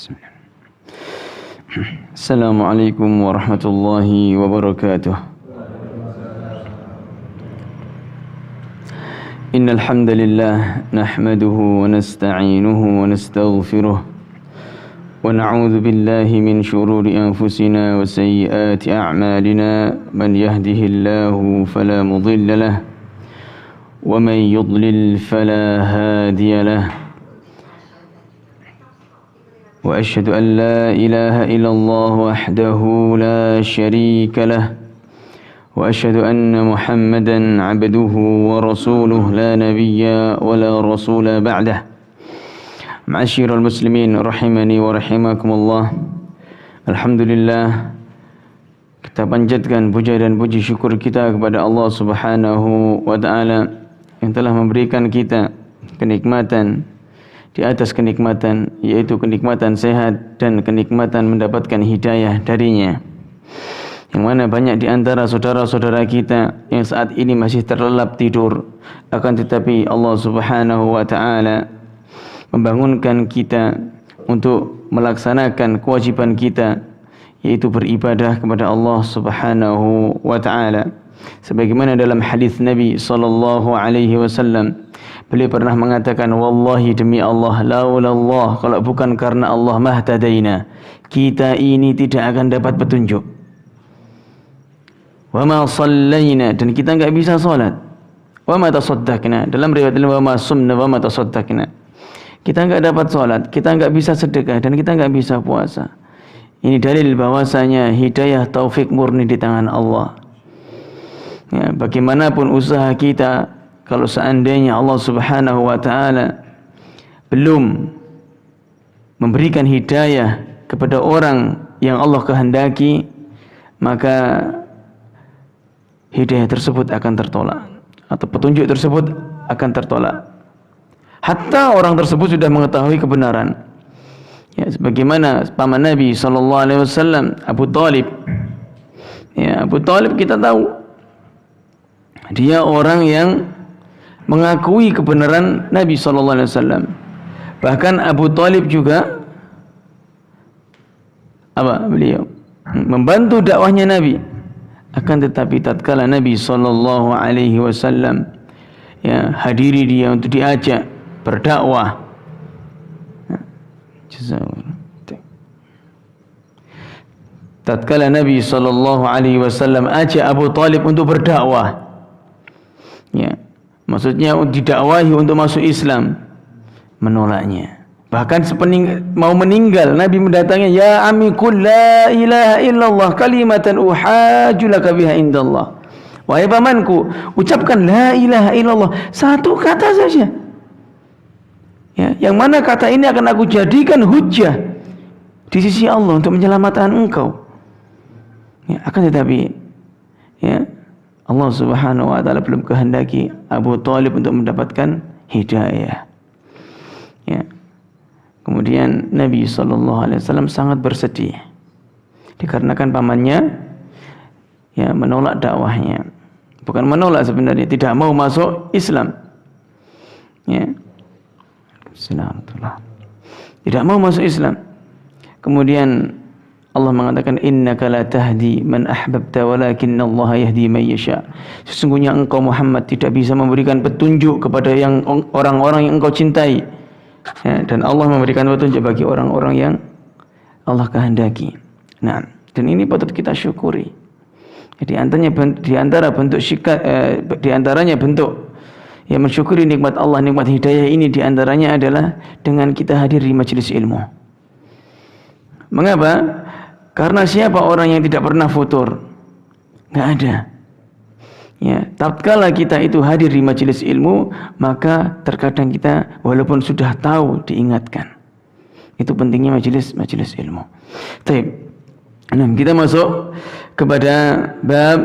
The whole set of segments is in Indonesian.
Bismillah. Assalamualaikum warahmatullahi wabarakatuh. Innal hamdalillah nahmaduhu wa nasta'inuhu wa nastaghfiruh wa na'udzu billahi min shururi anfusina wa sayyiati a'malina man yahdihillahu fala mudilla lahu wa man yudlil fala hadiya lahu. وأشهد أن لا إله إلا الله وحده لا شريك له وأشهد أن محمدا عبده ورسوله لا نبي ولا رسول بعده. معاشر المسلمين rahimani wa rahimakumullah. Alhamdulillah, kita panjatkan puja dan puji syukur kita kepada Allah Subhanahu wa taala yang telah memberikan kita kenikmatan di atas kenikmatan, yaitu kenikmatan sehat dan kenikmatan mendapatkan hidayah darinya. Yang mana banyak di antara saudara-saudara kita yang saat ini masih terlelap tidur, akan tetapi Allah Subhanahu wa taala membangunkan kita untuk melaksanakan kewajiban kita, yaitu beribadah kepada Allah Subhanahu wa taala. Sebagaimana dalam hadis Nabi sallallahu alaihi wasallam, beliau pernah mengatakan, wallahi demi Allah, laulallah, kalau bukan karena Allah, mahtadaina, kita ini tidak akan dapat petunjuk. Wa ma sallaina, dan kita enggak bisa salat. Wa ma tasaddaqna, dalam riwayat lain wa ma sumna wa ma tasaddaqna, kita enggak dapat salat, kita enggak bisa sedekah, dan kita enggak bisa puasa. Ini dalil bahwasanya hidayah taufik murni di tangan Allah. Ya, bagaimanapun usaha kita, kalau seandainya Allah Subhanahu wa taala belum memberikan hidayah kepada orang yang Allah kehendaki, maka hidayah tersebut akan tertolak atau petunjuk tersebut akan tertolak. Hatta orang tersebut sudah mengetahui kebenaran. Ya, sebagaimana paman Nabi sallallahu alaihi wasallam, Abu Thalib. Ya, Abu Thalib kita tahu dia orang yang mengakui kebenaran Nabi sallallahu alaihi wasallam. Bahkan Abu Thalib juga beliau membantu dakwahnya Nabi. Akan tetapi tatkala Nabi sallallahu alaihi wasallam hadiri dia untuk diajak berdakwah, tatkala Nabi sallallahu alaihi wasallam ajak Abu Thalib untuk berdakwah, maksudnya didakwahi untuk masuk Islam, menolaknya. Bahkan mau meninggal, Nabi mendatangi, ya ammi qul la ilaha illallah kalimatan uhajjulaka biha indallah. Wahai pamanku, ucapkan la ilaha illallah, satu kata saja. Ya, yang mana kata ini akan aku jadikan hujjah di sisi Allah untuk menyelamatkan engkau. Ya, akan tetapi Allah Subhanahu wa taala belum kehendaki Abu Thalib untuk mendapatkan hidayah. Ya. Kemudian Nabi sallallahu alaihi wasallam sangat bersedih dikarenakan pamannya menolak dakwahnya. Bukan menolak sebenarnya, tidak mau masuk Islam. Ya. Tidak mau masuk Islam. Kemudian Allah mengatakan, innaka la tahdi man ahbabta walakinna Allah yahdi man yasha. Sesungguhnya engkau Muhammad tidak bisa memberikan petunjuk kepada orang-orang yang engkau cintai. Ya, dan Allah memberikan petunjuk bagi orang-orang yang Allah kehendaki. Nah, dan ini patut kita syukuri. Di antaranya bentuk yang mensyukuri nikmat Allah, nikmat hidayah ini, di antaranya adalah dengan kita hadir di majelis ilmu. Mengapa? Karena siapa orang yang tidak pernah futur? Enggak ada. Ya, tatkala kita itu hadir di majelis ilmu, maka terkadang kita walaupun sudah tahu diingatkan. Itu pentingnya majelis ilmu. Baik. Nah, kita masuk kepada bab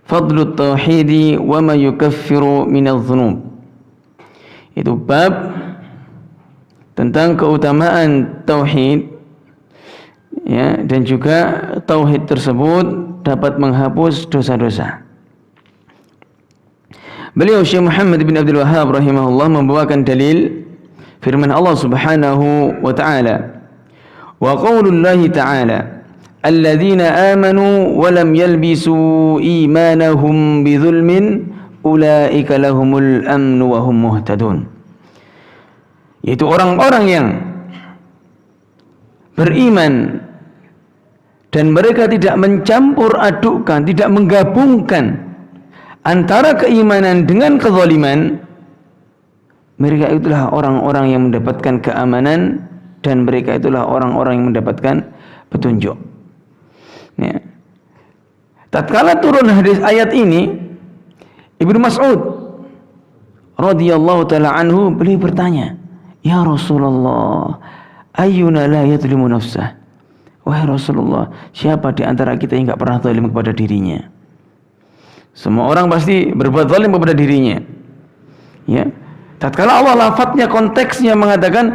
fadlut tauhidi wa ma yukaffiru minadh-dhunub. Itu bab tentang keutamaan tauhid, dan juga tauhid tersebut dapat menghapus dosa-dosa. Beliau Syekh Muhammad bin Abdul Wahhab rahimahullah membawakan dalil Firman Allah Subhanahu wa taala, wa qaulullahi ta'ala, alladzina amanu wa lam yalbisu imanahum bidzulmin ulaika lahumul amnu wa hum muhtadun. Yaitu orang-orang yang beriman dan mereka tidak mencampur adukkan, tidak menggabungkan antara keimanan dengan kezaliman, mereka itulah orang-orang yang mendapatkan keamanan dan mereka itulah orang-orang yang mendapatkan petunjuk. Ya. Tatkala turun hadis ayat ini, Ibnu Mas'ud radhiyallahu taala anhu beliau bertanya, "Ya Rasulullah, ayyuna la yadhlimu nafsah?" Wahai Rasulullah, siapa di antara kita yang enggak pernah zalim kepada dirinya? Semua orang pasti berbuat zalim kepada dirinya. Ya. Tatkala Allah lafadznya konteksnya mengatakan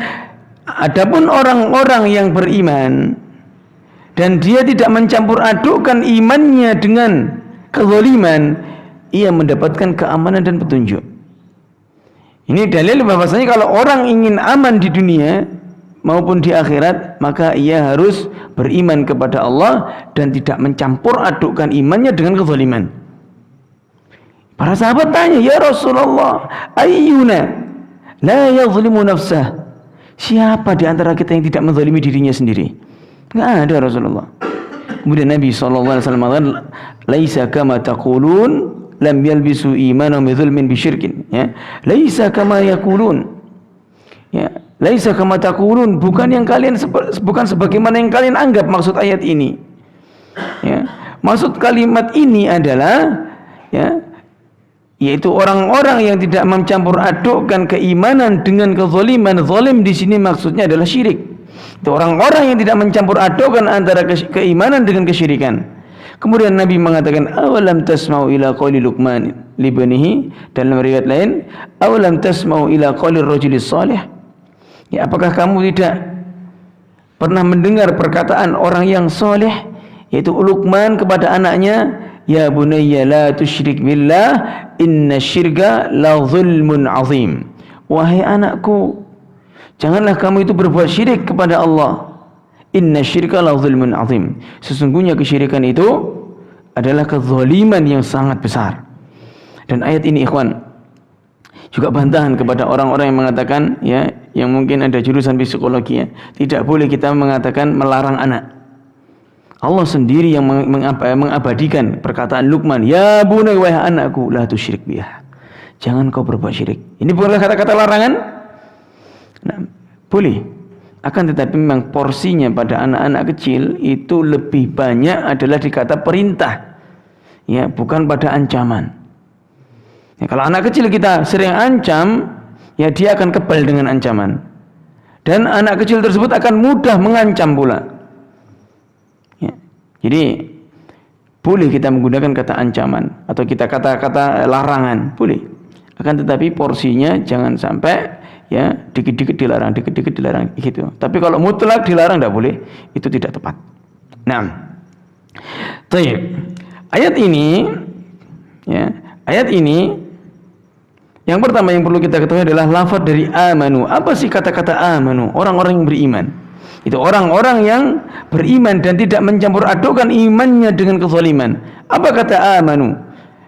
adapun orang-orang yang beriman dan dia tidak mencampur adukkan imannya dengan kezaliman, ia mendapatkan keamanan dan petunjuk. Ini dalil bahwasanya kalau orang ingin aman di dunia maupun di akhirat, maka ia harus beriman kepada Allah dan tidak mencampur adukkan imannya dengan kezaliman. Para sahabat tanya, "Ya Rasulullah, ayyuna la yazlimu nafsah?" Siapa di antara kita yang tidak menzalimi dirinya sendiri? Enggak ada Rasulullah. Kemudian Nabi sallallahu alaihi wasallam mengatakan, "Laisa kama taqulun lam yalbisu imanahum bidzulmin bisyirkin." Ya. Laisa kama yaqulun. Ya, laisa kama taqulun, bukan yang kalian bukan sebagaimana yang kalian anggap maksud ayat ini. Ya. Maksud kalimat ini adalah ya, yaitu orang-orang yang tidak mencampur adukkan keimanan dengan kezaliman. Zalim di sini maksudnya adalah syirik. Itu orang-orang yang tidak mencampur adukkan antara keimanan dengan kesyirikan. Kemudian Nabi mengatakan, awalam tasma'u ila qauli Luqman libnihi, dalam riwayat lain, awalam tasma'u ila qauli rajulis salih. Ya, apakah kamu tidak pernah mendengar perkataan orang yang soleh, yaitu Luqman kepada anaknya, ya bunayya la tusyrik billah inna syirka la zulmun azim. Wahai anakku, janganlah kamu itu berbuat syirik kepada Allah. Inna syirka la zulmun azim. Sesungguhnya kesyirikan itu adalah kezaliman yang sangat besar. Dan ayat ini ikhwan juga bantahan kepada orang-orang yang mengatakan, ya, yang mungkin ada jurusan psikologi, ya, tidak boleh kita mengatakan melarang anak. Allah sendiri yang mengabadikan perkataan Luqman, ya bunay, wahai anakku, la tusyrik biha, jangan kau berbuat syirik. Ini bukanlah kata-kata larangan. Nah, boleh, akan tetapi memang porsinya pada anak-anak kecil itu lebih banyak adalah di kata perintah, ya, bukan pada ancaman. Ya, kalau anak kecil kita sering ancam, ya dia akan kebal dengan ancaman, dan anak kecil tersebut akan mudah mengancam pula. Jadi boleh kita menggunakan kata ancaman atau kita kata-kata larangan, boleh. Akan tetapi porsinya jangan sampai, ya, dikit-dikit dilarang, dikit-dikit dilarang gitu. Tapi kalau mutlak dilarang tidak boleh, itu tidak tepat. Nah, baik. Ayat ini, ya, ayat ini yang pertama yang perlu kita ketahui adalah lafaz dari amanu. Apa sih kata-kata amanu? Orang-orang yang beriman. Itu orang-orang yang beriman dan tidak mencampur adukkan imannya dengan kezaliman. Apa kata amanu?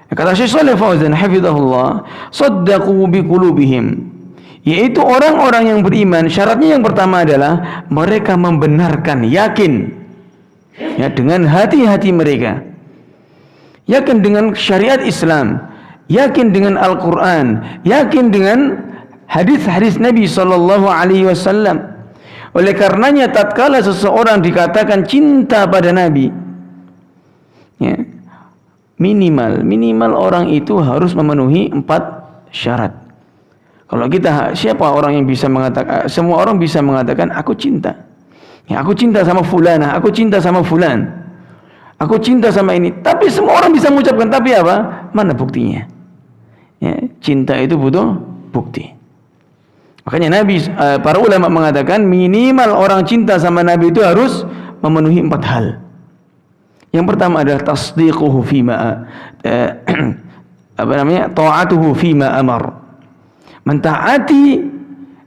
Kata Syekh Shalih Fauzan hafizahullah, saddaqu biqulubihim, yaitu orang-orang yang beriman. Syaratnya yang pertama adalah mereka membenarkan, yakin, ya, dengan hati-hati mereka, yakin dengan syariat Islam, yakin dengan Al-Quran, yakin dengan hadis-hadis Nabi sallallahu alaihi wasallam. Oleh karenanya tatkala seseorang dikatakan cinta pada Nabi, ya, minimal orang itu harus memenuhi 4 syarat. Kalau kita, siapa orang yang bisa mengatakan, semua orang bisa mengatakan aku cinta, ya, aku cinta sama fulana, aku cinta sama fulan, aku cinta sama ini. Tapi semua orang bisa mengucapkan, tapi apa? Mana buktinya? Ya, cinta itu butuh bukti. Makanya Nabi, para ulama mengatakan minimal orang cinta sama Nabi itu harus memenuhi 4 hal. Yang pertama adalah tasdiquhu fima ta'atuhu fima amar. Mentaati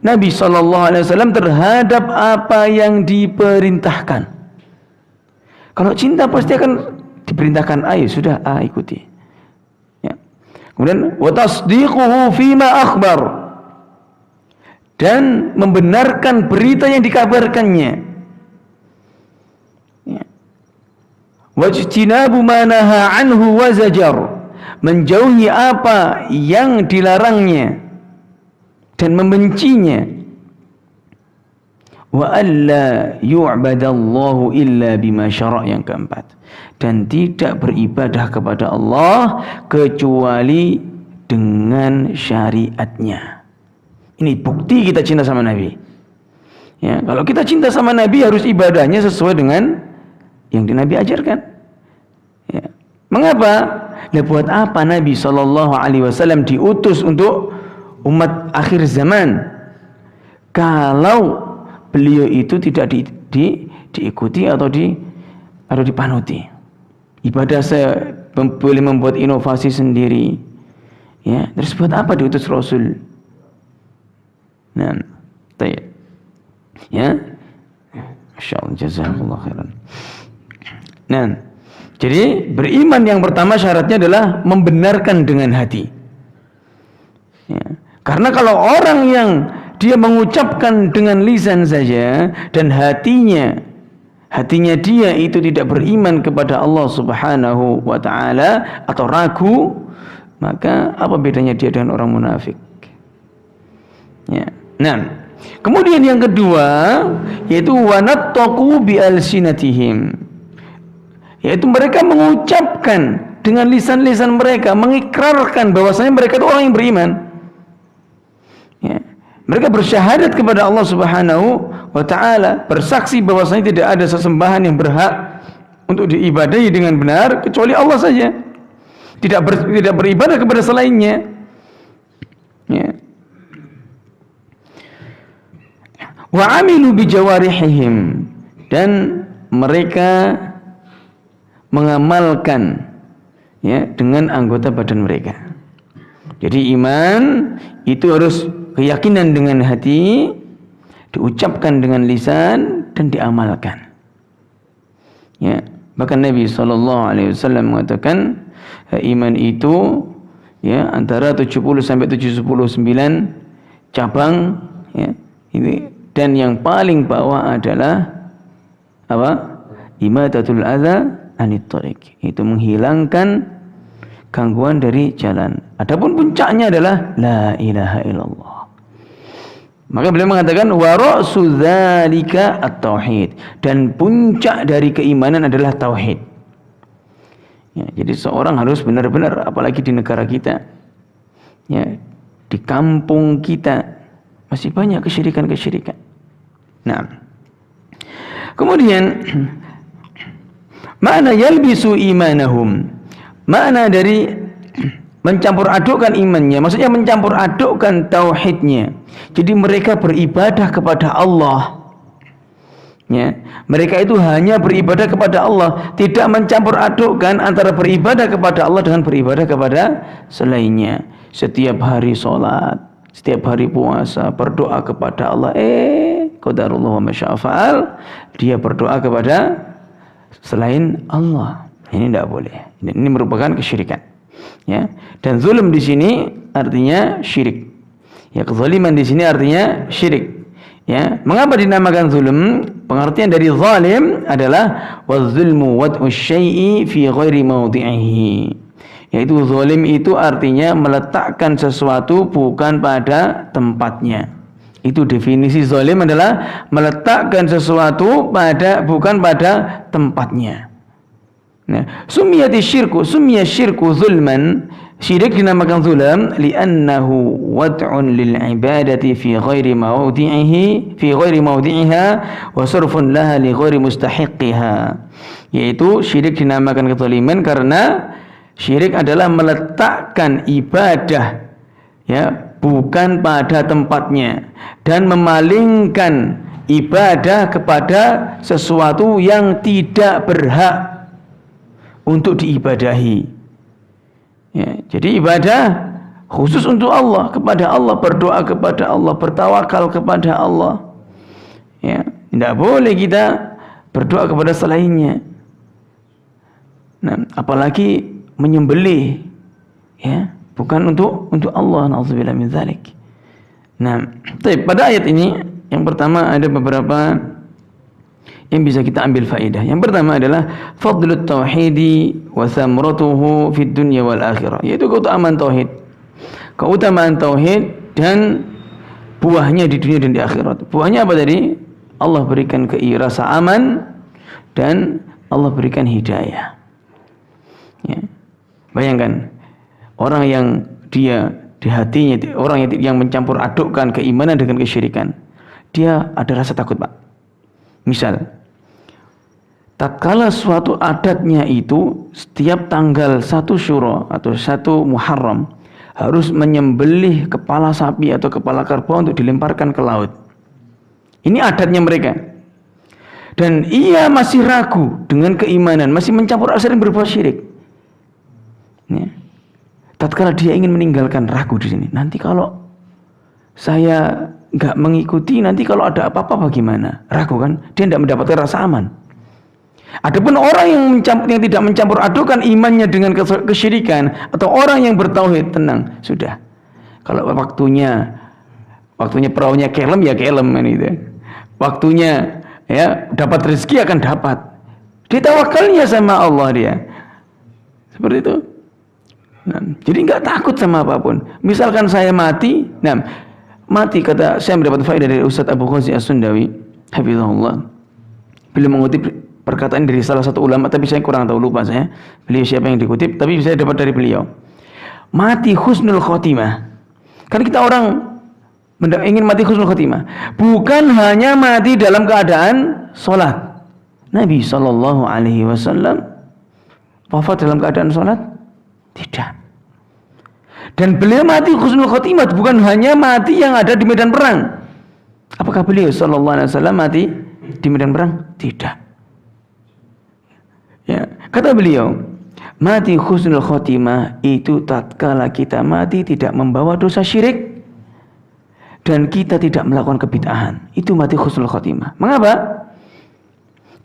Nabi SAW terhadap apa yang diperintahkan. Kalau cinta pasti akan diperintahkan, ayo sudah ikuti. Ya. Kemudian wa tasdiquhu fima akhbar, dan membenarkan berita yang dikabarkannya. Ya. Wajtinabu ma naha anhu wa zajar, menjauhi apa yang dilarangnya dan membencinya. Wa alla yu'badallahu illa bima syara', yang keempat, dan tidak beribadah kepada Allah kecuali dengan syariatnya. Ini bukti kita cinta sama Nabi. Ya, kalau kita cinta sama Nabi harus ibadahnya sesuai dengan yang Nabi ajarkan. Ya. Mengapa? Lah buat apa Nabi SAW diutus untuk umat akhir zaman kalau beliau itu tidak diikuti atau dipanuti? Ibadah saya boleh membuat inovasi sendiri. Ya, terus buat apa diutus Rasul? Nah, tayyib. Ya. Masyaallah, jazakallahu khairan. Nah, jadi beriman yang pertama syaratnya adalah membenarkan dengan hati. Ya. Karena kalau orang yang dia mengucapkan dengan lisan saja dan hatinya dia itu tidak beriman kepada Allah Subhanahu wa taala atau ragu, maka apa bedanya dia dengan orang munafik? Ya. Nah, kemudian yang kedua yaitu wanattaqu bi alsinatihim, yaitu mereka mengucapkan dengan lisan-lisan mereka, mengikrarkan bahwasanya mereka itu orang yang beriman. Ya. Mereka bersyahadat kepada Allah Subhanahu wa taala, bersaksi bahwasanya tidak ada sesembahan yang berhak untuk diibadahi dengan benar kecuali Allah saja. Tidak beribadah kepada selainnya. Ya. Wa amilu bi jawarihihim, dan mereka mengamalkan ya dengan anggota badan mereka. Jadi iman itu harus keyakinan dengan hati, diucapkan dengan lisan, dan diamalkan. Ya, bahkan Nabi SAW mengatakan iman itu ya antara 70 sampai 79 cabang, ya. Ini, dan yang paling bawah adalah apa? Imatatul adza anit thariq, itu menghilangkan gangguan dari jalan. Adapun puncaknya adalah la ilaha illallah. Maka beliau mengatakan wa ra'su dzalika at-tauhid, dan puncak dari keimanan adalah tauhid. Ya, jadi seorang harus benar-benar, apalagi di negara kita, ya, di kampung kita masih banyak kesyirikan. Nah, kemudian makna yalbisu imanahum, makna dari mencampur adukkan imannya, maksudnya mencampur adukkan tauhidnya. Jadi mereka beribadah kepada Allah. Ya, mereka itu hanya beribadah kepada Allah, tidak mencampur adukkan antara beribadah kepada Allah dengan beribadah kepada selainnya. Setiap hari sholat, setiap hari puasa, berdoa kepada Allah. Qadarullah wa masya'afa'al, dia berdoa kepada selain Allah. Ini tidak boleh. Ini merupakan kesyirikan. Ya, dan zulm di sini artinya syirik. Ya, kezaliman di sini artinya syirik. Ya, mengapa dinamakan zulm? Pengertian dari zalim adalah waz-zulmu wad'u syai'i fi ghairi mawdi'ihi. Yaitu zalim itu artinya meletakkan sesuatu bukan pada tempatnya. Itu definisi zalim adalah meletakkan sesuatu bukan pada tempatnya. Nah, summiya syirku zulman, syirik dinamakan zulm li'annahu wad'un lil ibadati fi ghairi mawdi'iha wa sarfun laha li ghairi mustahiqiha. Yaitu syirik dinamakan kezaliman karena syirik adalah meletakkan ibadah ya bukan pada tempatnya dan memalingkan ibadah kepada sesuatu yang tidak berhak untuk diibadahi. Ya, jadi ibadah khusus untuk Allah, kepada Allah, berdoa kepada Allah, bertawakal kepada Allah. Ya, tidak boleh kita berdoa kepada selainnya. Nah, apalagi menyembelih, ya, bukan untuk Allah. Nauzubillah min dzalik. Nah, pada ayat ini yang pertama ada beberapa yang bisa kita ambil faedah. Yang pertama adalah fadlut tauhidi wa thamratuhu fid dunya wal akhirah, yaitu keutamaan tauhid. Keutamaan tauhid dan buahnya di dunia dan di akhirat. Buahnya apa tadi? Allah berikan rasa aman dan Allah berikan hidayah. Ya. Bayangkan orang yang dia di hatinya, orang yang mencampur adukkan keimanan dengan kesyirikan, dia ada rasa takut, Pak. Misal, tatkala suatu adatnya itu setiap tanggal 1 Syura atau 1 Muharram harus menyembelih kepala sapi atau kepala kerbau untuk dilemparkan ke laut. Ini adatnya mereka. Dan ia masih ragu dengan keimanan, masih mencampur aduk dan berbuat syirik. Ya. Tatkala dia ingin meninggalkan, ragu di sini. Nanti kalau saya nggak mengikuti, nanti kalau ada apa-apa bagaimana? Ragu kan? Dia tidak mendapatkan rasa aman. Adapun orang yang tidak mencampur adukan imannya dengan kesyirikan atau orang yang bertauhid, tenang, sudah. Kalau waktunya perahunya kelem ya kelem gitu. Waktunya ya dapat rezeki akan dapat. Dia tawakalnya sama Allah dia. Seperti itu. Nah, jadi nggak takut sama apapun. Misalkan saya mati, mati kata saya mendapat faedah dari Ustaz Abu Ghazi As-Sundawi, hafizahullah. Beliau mengutip perkataan dari salah satu ulama, tapi saya kurang tahu, lupa saya. Beliau siapa yang dikutip, tapi saya dapat dari beliau. Mati husnul khotimah. Kan kita orang ingin mati husnul khotimah. Bukan hanya mati dalam keadaan sholat. Nabi SAW wafat dalam keadaan sholat? Tidak. Dan beliau mati husnul khotimah bukan hanya mati yang ada di medan perang. Apakah beliau SAW mati di medan perang? Tidak. Ya, kata beliau, mati husnul khotimah itu tatkala kita mati tidak membawa dosa syirik dan kita tidak melakukan kebid'ahan. Itu mati husnul khotimah. Mengapa?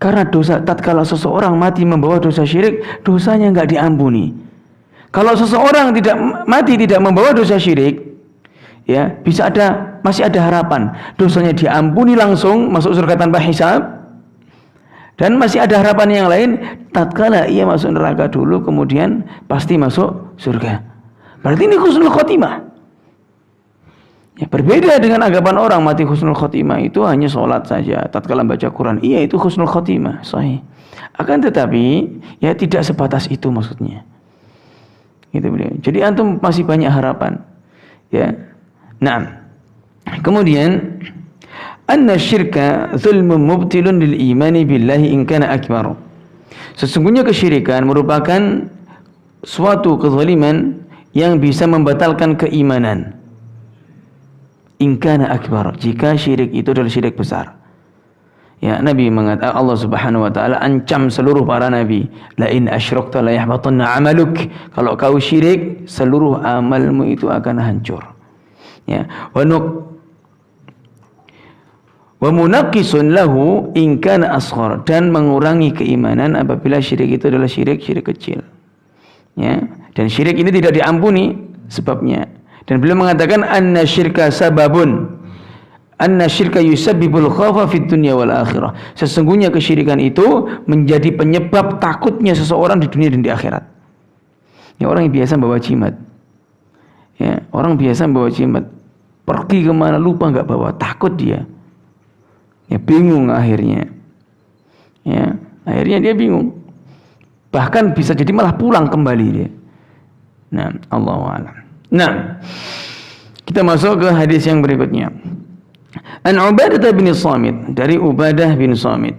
Karena tatkala seseorang mati membawa dosa syirik, dosanya enggak diampuni. Kalau seseorang mati tidak membawa dosa syirik, ya masih ada harapan. Dosanya diampuni langsung, masuk surga tanpa hisab. Dan masih ada harapan yang lain, tatkala ia masuk neraka dulu, kemudian pasti masuk surga. Berarti ini husnul khotimah. Ya, berbeda dengan anggapan orang mati husnul khotimah itu hanya sholat saja. Tatkala baca Quran, iya itu husnul khotimah, sahih. Akan tetapi, ya tidak sebatas itu maksudnya. Gitu beliau. Jadi antum masih banyak harapan. Ya. Nah, kemudian anna syirka zulmun mubtilun lil imani billahi in kana akbar. Sesungguhnya kesyirikan merupakan suatu kezaliman yang bisa membatalkan keimanan. In kana akbar, jika syirik itu adalah syirik besar. Ya, Nabi mengatakan, Allah Subhanahu wa taala ancam seluruh para nabi, la in asyrakta la yahbatanna 'amaluk. Kalau kau syirik, seluruh amalmu itu akan hancur. Ya, wa munaqqisun lahu in kana asghar, dan mengurangi keimanan apabila syirik itu adalah syirik kecil. Ya, dan syirik ini tidak diampuni sebabnya. Dan beliau mengatakan anna syirka sababun, anna syirka yusabbibul khawfa fid dunya wal akhirah. Sesungguhnya kesyirikan itu menjadi penyebab takutnya seseorang di dunia dan di akhirat. Ya, orang yang biasa bawa jimat. Ya, orang biasa bawa jimat, pergi kemana lupa nggak bawa, takut dia. Ya, bingung akhirnya. Ya, akhirnya dia bingung. Bahkan bisa jadi malah pulang kembali dia. Nah, Allahu a'lam. Nah, kita masuk ke hadis yang berikutnya. An Ubadah bin Samit, dari Ubadah bin Samit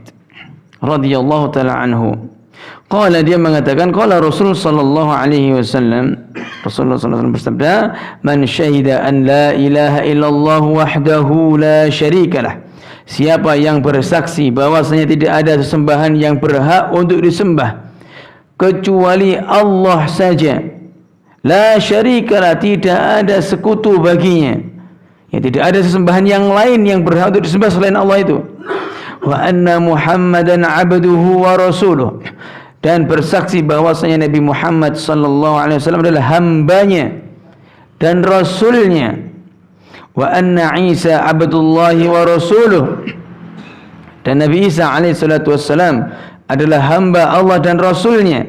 radhiyallahu taala anhu. Qala, dia mengatakan, qala Rasul sallallahu alaihi wasallam, Rasulullah sallallahu alaihi wasallam bersabda, man syahida an la ilaha illallah wahdahu la syarikalah. Siapa yang bersaksi bahwasanya tidak ada sesembahan yang berhak untuk disembah kecuali Allah saja, La syarikalah, tidak ada sekutu baginya. Ya, tidak ada sesembahan yang lain yang berhak untuk disembah selain Allah itu. Wa anna Muhammadan abduhu wa rasuluh, dan bersaksi bahwasanya Nabi Muhammad sallallahu alaihi wasallam adalah hambanya dan rasulnya. Wa anna Isa abdullahi wa rasuluh, dan Nabi Isa alaihi salatu wassalam adalah hamba Allah dan rasulnya.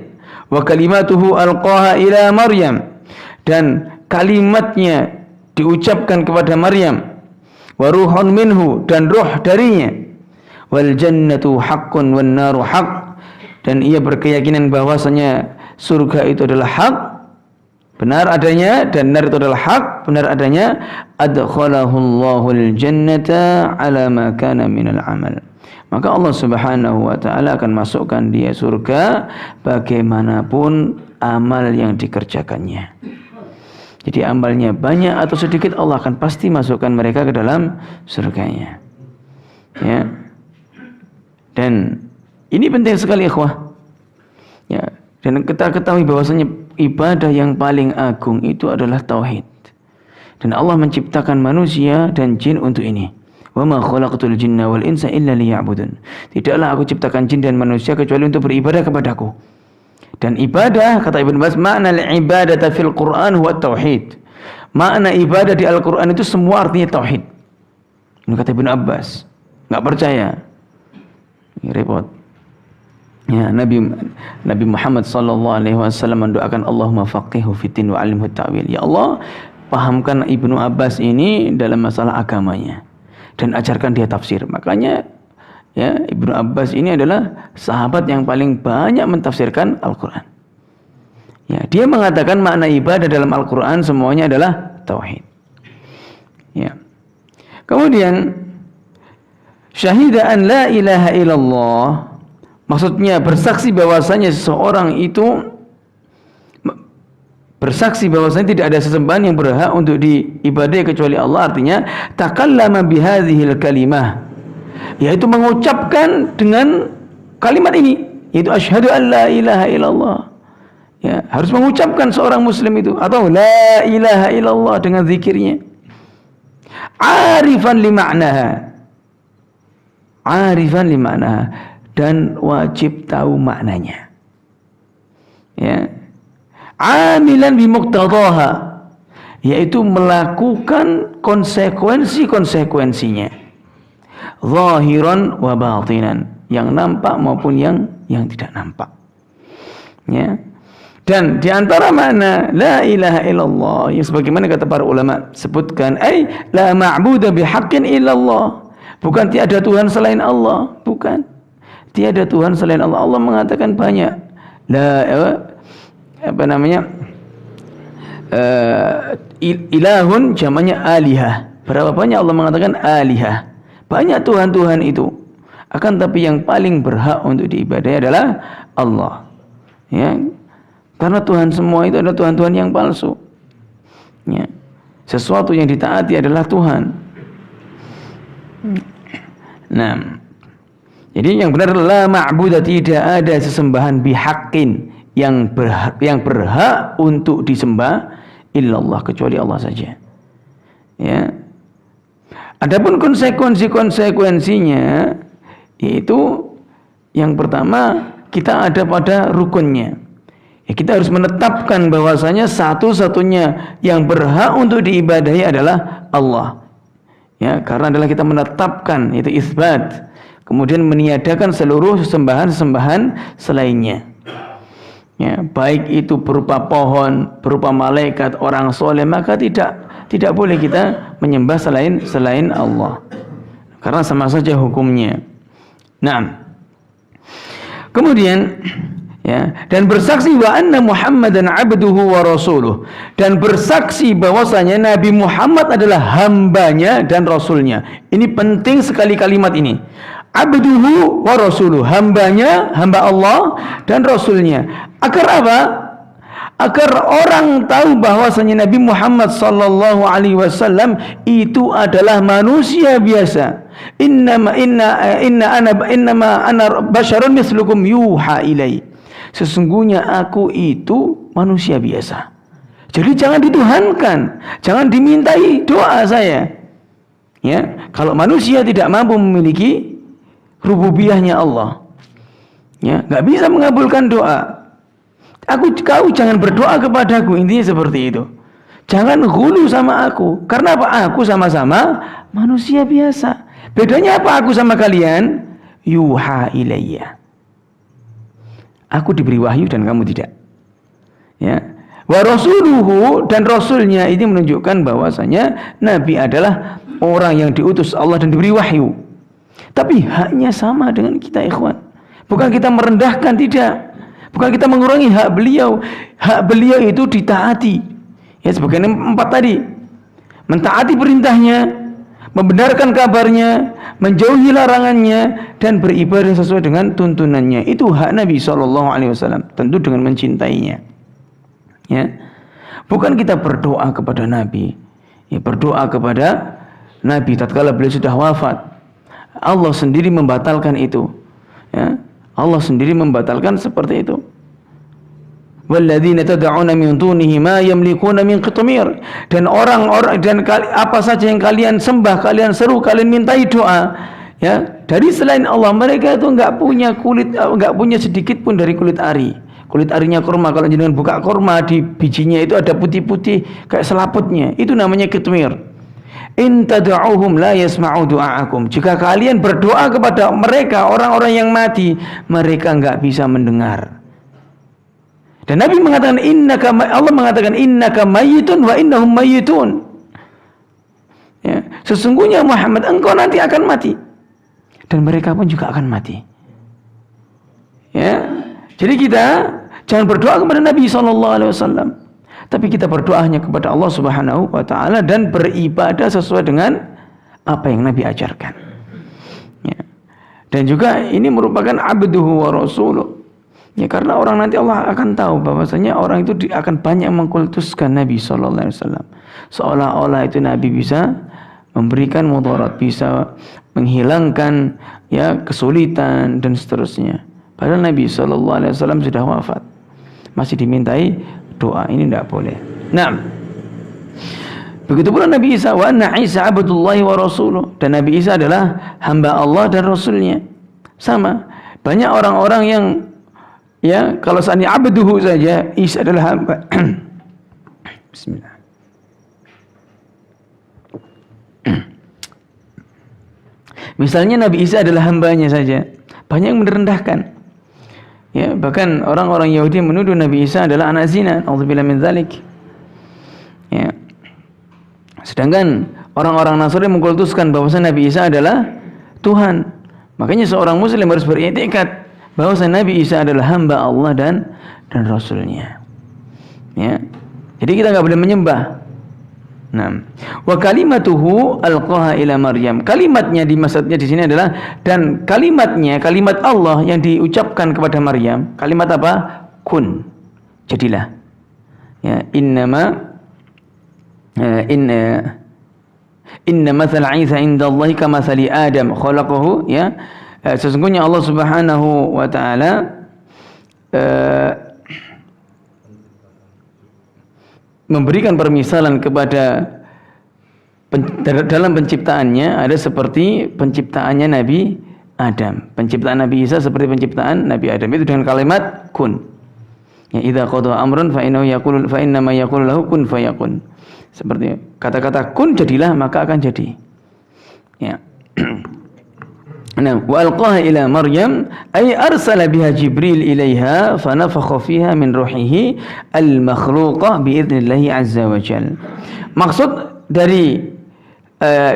Wa kalimatuhu alqaha ila Maryam, dan kalimatnya diucapkan kepada Maryam. Wa ruhun minhu, dan ruh darinya. Wal jannatu haqqun wan naru haqq, dan ia berkeyakinan bahwasanya surga itu adalah hak, benar adanya, dan neraka itu adalah hak, benar adanya. Adkhalahullahu al-jannata ala ma kana minal amal, maka Allah Subhanahu wa taala akan masukkan dia surga bagaimanapun amal yang dikerjakannya. Jadi amalnya banyak atau sedikit, Allah akan pasti masukkan mereka ke dalam surganya. Ya. Dan ini penting sekali, ikhwah. Ya, dan kita ketahui bahwasanya ibadah yang paling agung itu adalah tauhid. Dan Allah menciptakan manusia dan jin untuk ini. Wa ma khalaqtul jinna wal insa illa liya'budun. Tidaklah aku ciptakan jin dan manusia kecuali untuk beribadah kepadaku. Dan ibadah, kata Ibnu Abbas, makna al-ibadata fil Qur'an huwa tauhid. Makna ibadah di Al-Qur'an itu semua artinya tauhid. Ini kata Ibnu Abbas. Enggak percaya. Ini repot. Ya, Nabi Muhammad sallallahu alaihi wasallam mendoakan, Allahumma faqihu fiddin wa 'allimhu ta'wil. Ya Allah, pahamkan Ibnu Abbas ini dalam masalah agamanya dan ajarkan dia tafsir. Makanya ya, Ibnu Abbas ini adalah sahabat yang paling banyak mentafsirkan Al-Qur'an. Ya, dia mengatakan makna ibadah dalam Al-Qur'an semuanya adalah tauhid. Ya. Kemudian syahida an la ilaha illallah, maksudnya bersaksi bahwasanya seseorang itu bersaksi bahwasanya tidak ada sesembahan yang berhak untuk diibadahi kecuali Allah. Artinya takallama bihadhil kalimah, yaitu mengucapkan dengan kalimat ini, yaitu asyhadu an la ilaha illallah. Ya, harus mengucapkan seorang muslim itu, atau la ilaha illallah dengan zikirnya. Arifan li ma'naha, arifan li ma'naha, dan wajib tahu maknanya. Ya. Amilan bi muqtadaha, yaitu melakukan konsekuensi-konsekuensinya. Zahiran wa batinan, yang nampak maupun yang tidak nampak. Ya. Dan di antara makna la ilaha illallah, yang sebagaimana kata para ulama sebutkan, ay la ma'budu bihaqqin illallah, bukan tiada Tuhan selain Allah, bukan tiada Tuhan selain Allah. Allah mengatakan banyak ilahun, jamaknya alihah. Berapa banyak Allah mengatakan alihah, banyak Tuhan-Tuhan itu, akan tapi yang paling berhak untuk diibadahi adalah Allah. Ya, karena Tuhan semua itu adalah Tuhan-Tuhan yang palsu. Ya, sesuatu yang ditaati adalah Tuhan. Nah, jadi yang benar, la ma'budah, tidak ada sesembahan bihaqqin, yang berhak untuk disembah illallah, kecuali Allah saja. Ya. Adapun konsekuensinya, yaitu yang pertama, kita ada pada rukunnya. Ya, kita harus menetapkan bahwasanya satu-satunya yang berhak untuk diibadahi adalah Allah. Ya, karena adalah kita menetapkan, itu isbat. Kemudian meniadakan seluruh sesembahan-sesembahan selainnya. Ya, baik itu berupa pohon, berupa malaikat, orang soleh, maka tidak boleh kita menyembah selain Allah, karena sama saja hukumnya. Nah, kemudian ya, dan bersaksi wa anna Muhammadan abduhu wa rasuluh, dan bersaksi bahwasanya Nabi Muhammad adalah hambanya dan rasulnya. Ini penting sekali kalimat ini. Abduhu wa rasuluh, hambanya, hamba Allah dan rasulnya. Agar apa? Agar orang tahu bahwasanya Nabi Muhammad sallallahu alaihi wasallam itu adalah manusia biasa. Innama ana basyarun mislukum yuha ilai. Sesungguhnya aku itu manusia biasa. Jadi jangan dituhankan, jangan dimintai doa saya. Ya, kalau manusia tidak mampu memiliki rububiyahnya Allah, ya, nggak bisa mengabulkan doa. Kau jangan berdoa kepadaku, intinya seperti itu. Jangan hulu sama aku. Karena apa? Aku sama-sama manusia biasa. Bedanya apa aku sama kalian? Yuha ilayya. Aku diberi wahyu dan kamu tidak. Ya. Wa rasuluhu, dan rasulnya ini menunjukkan bahwasanya Nabi adalah orang yang diutus Allah dan diberi wahyu. Tapi haknya sama dengan kita, ikhwan. Bukan kita merendahkan, tidak. Bukan kita mengurangi hak beliau. Hak beliau itu ditaati. Ya, sebagaimana 4 tadi. Mentaati perintahnya, membenarkan kabarnya, menjauhi larangannya, dan beribadah sesuai dengan tuntunannya. Itu hak Nabi SAW. Tentu dengan mencintainya. Ya, bukan kita berdoa kepada Nabi. Ya, berdoa kepada Nabi tatkala beliau sudah wafat. Allah sendiri membatalkan itu. Ya, Allah sendiri membatalkan seperti itu. Walladzina tad'una min dunihi ma yamlikuna min qitmir. Dan orang-orang dan apa saja yang kalian sembah, kalian seru, kalian mintai doa, ya, dari selain Allah, mereka itu enggak punya kulit, enggak punya sedikit pun dari kulit ari. Kulit arinya kurma, kalau jenengan buka kurma, di bijinya itu ada putih-putih kayak selaputnya. Itu namanya qitmir. In tad'uhum la yasma'u du'aakum. Jika kalian berdoa kepada mereka, orang-orang yang mati, mereka enggak bisa mendengar. Dan Nabi mengatakan Allah mengatakan innaka mayyitun wa innahum mayyitun. Ya, sesungguhnya Muhammad, engkau nanti akan mati dan mereka pun juga akan mati. Ya. Jadi kita jangan berdoa kepada Nabi SAW, tapi kita berdoa hanya kepada Allah Subhanahu wa Ta'ala dan beribadah sesuai dengan apa yang Nabi ajarkan. Ya. Dan juga ini merupakan abduhu wa rasuluh. Ya, karena orang nanti Allah akan tahu bahwasanya orang itu akan banyak mengkultuskan Nabi SAW. Seolah-olah itu Nabi bisa memberikan mudarat, bisa menghilangkan ya kesulitan dan seterusnya. Padahal Nabi SAW sudah wafat, masih dimintai doa. Ini tidak boleh. Nah, begitu pula Nabi Isa. Wa anna Isa abdullahi wa rasuluh. Dan Nabi Isa adalah hamba Allah dan Rasulnya. Sama. Banyak orang-orang yang ya, kalau seandainya abduhu saja, Isa adalah hamba. Bismillah. Misalnya Nabi Isa adalah hambanya saja, banyak yang merendahkan. Ya, bahkan orang-orang Yahudi menuduh Nabi Isa adalah anak zina. Auzubillah min dzalik. Ya. Sedangkan orang-orang Nasrani mengkultuskan bahwasanya Nabi Isa adalah Tuhan. Makanya seorang muslim harus beriktikad bahwasanya Nabi Isa adalah hamba Allah dan Rasulnya. Ya. Jadi kita enggak boleh menyembah. Nah, wa kalimatuhu alqaha ila Maryam. Kalimatnya dimaksudnya di sini adalah, dan kalimatnya, kalimat Allah yang diucapkan kepada Maryam, kalimat apa? Kun, jadilah. Ya, inna mathal Isa indallahi kamathali Adam khalaqahu, ya. Sesungguhnya Allah Subhanahu wa Ta'ala memberikan permisalan kepada dalam penciptaannya ada seperti penciptaannya Nabi Adam. Penciptaan Nabi Isa seperti penciptaan Nabi Adam, itu dengan kalimat kun. Ya, idza qada amran fa innahu yaqulu fa inna ma yaqulu lahu kun fayakun. Seperti kata-kata kun jadilah, maka akan jadi. Ya. Nah, wa alqaha ila Maryam ay arsala biha Jibril ilaiha fa nafakha fiha min ruhihi al-makhluqah bi idznillah azza wa jalla. Maksud dari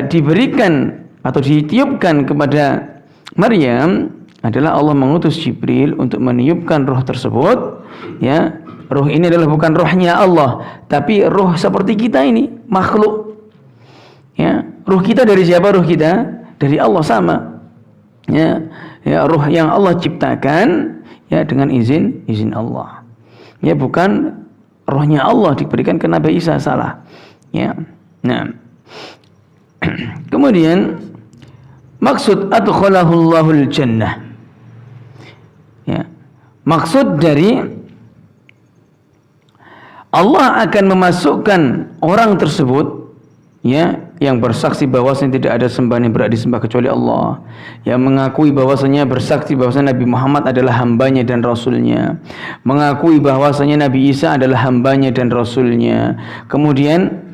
diberikan atau ditiupkan kepada Maryam adalah Allah mengutus Jibril untuk meniupkan roh tersebut. Ya, roh ini adalah bukan rohnya Allah, tapi roh seperti kita ini, makhluk. Ya, roh kita dari siapa? Roh kita dari Allah, sama. Ya, ya, roh yang Allah ciptakan ya dengan izin Allah. Ya, bukan rohnya Allah diberikan ke Nabi Isa, salah. Ya. Nah. Kemudian maksud adkhalahul jannah. Ya. Maksud dari Allah akan memasukkan orang tersebut, ya, yang bersaksi bahwasanya tidak ada sembahan yang berhak disembah kecuali Allah, yang mengakui bahwasanya bersaksi bahwasanya Nabi Muhammad adalah hambanya dan rasulnya, mengakui bahwasanya Nabi Isa adalah hambanya dan rasulnya, kemudian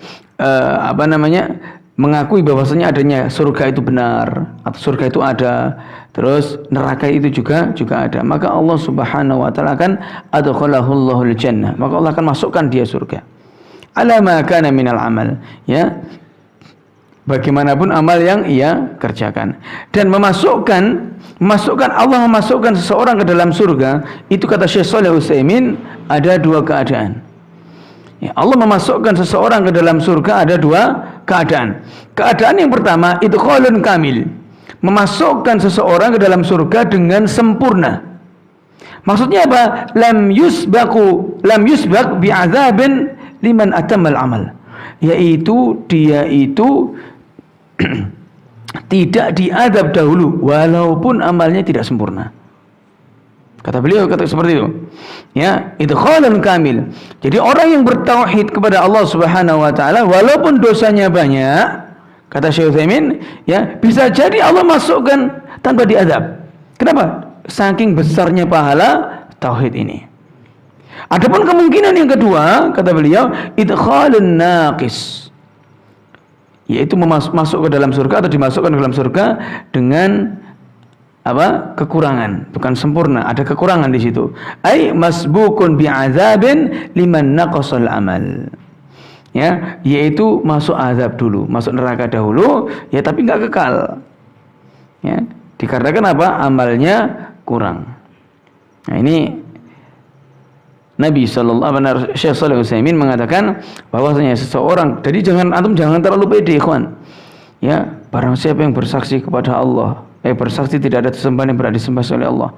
mengakui bahwasanya adanya surga itu benar atau surga itu ada, terus neraka itu juga ada, maka Allah Subhanahu wa taala akan adkhalahul jannah, maka Allah akan masukkan dia surga. Ala ma kana minal amal, ya, bagaimanapun amal yang ia kerjakan. Dan Allah memasukkan seseorang ke dalam surga, itu kata Syekh Shalih Utsaimin ada dua keadaan. Ya, Allah memasukkan seseorang ke dalam surga ada dua keadaan. Keadaan yang pertama itu idkhalun kamil, memasukkan seseorang ke dalam surga dengan sempurna. Maksudnya apa? Lam yusbaq bi'adzabin liman atamal amal, yaitu dia itu tidak diadab dahulu walaupun amalnya tidak sempurna. Kata beliau seperti itu. Ya, idkhalun kamil. Jadi orang yang bertauhid kepada Allah Subhanahu wa taala walaupun dosanya banyak, kata Syekh Utsaimin, ya, bisa jadi Allah masukkan tanpa diadab. Kenapa? Saking besarnya pahala tauhid ini. Adapun kemungkinan yang kedua, kata beliau, idkhalun naqis, yaitu masuk ke dalam surga atau dimasukkan ke dalam surga dengan kekurangan, bukan sempurna, ada kekurangan di situ. Ai masbukun bi'adzabin liman naqasal amal. Ya, yaitu masuk azab dulu, masuk neraka dahulu, ya, tapi enggak kekal. Ya, dikarenakan apa? Amalnya kurang. Nah, ini Nabi Syekh Shalih Utsaimin mengatakan bahwasanya seseorang, jadi jangan terlalu pede, ikhwan. Ya, barang siapa yang bersaksi kepada Allah, bersaksi tidak ada sesembahan yang berhak disembah oleh Allah,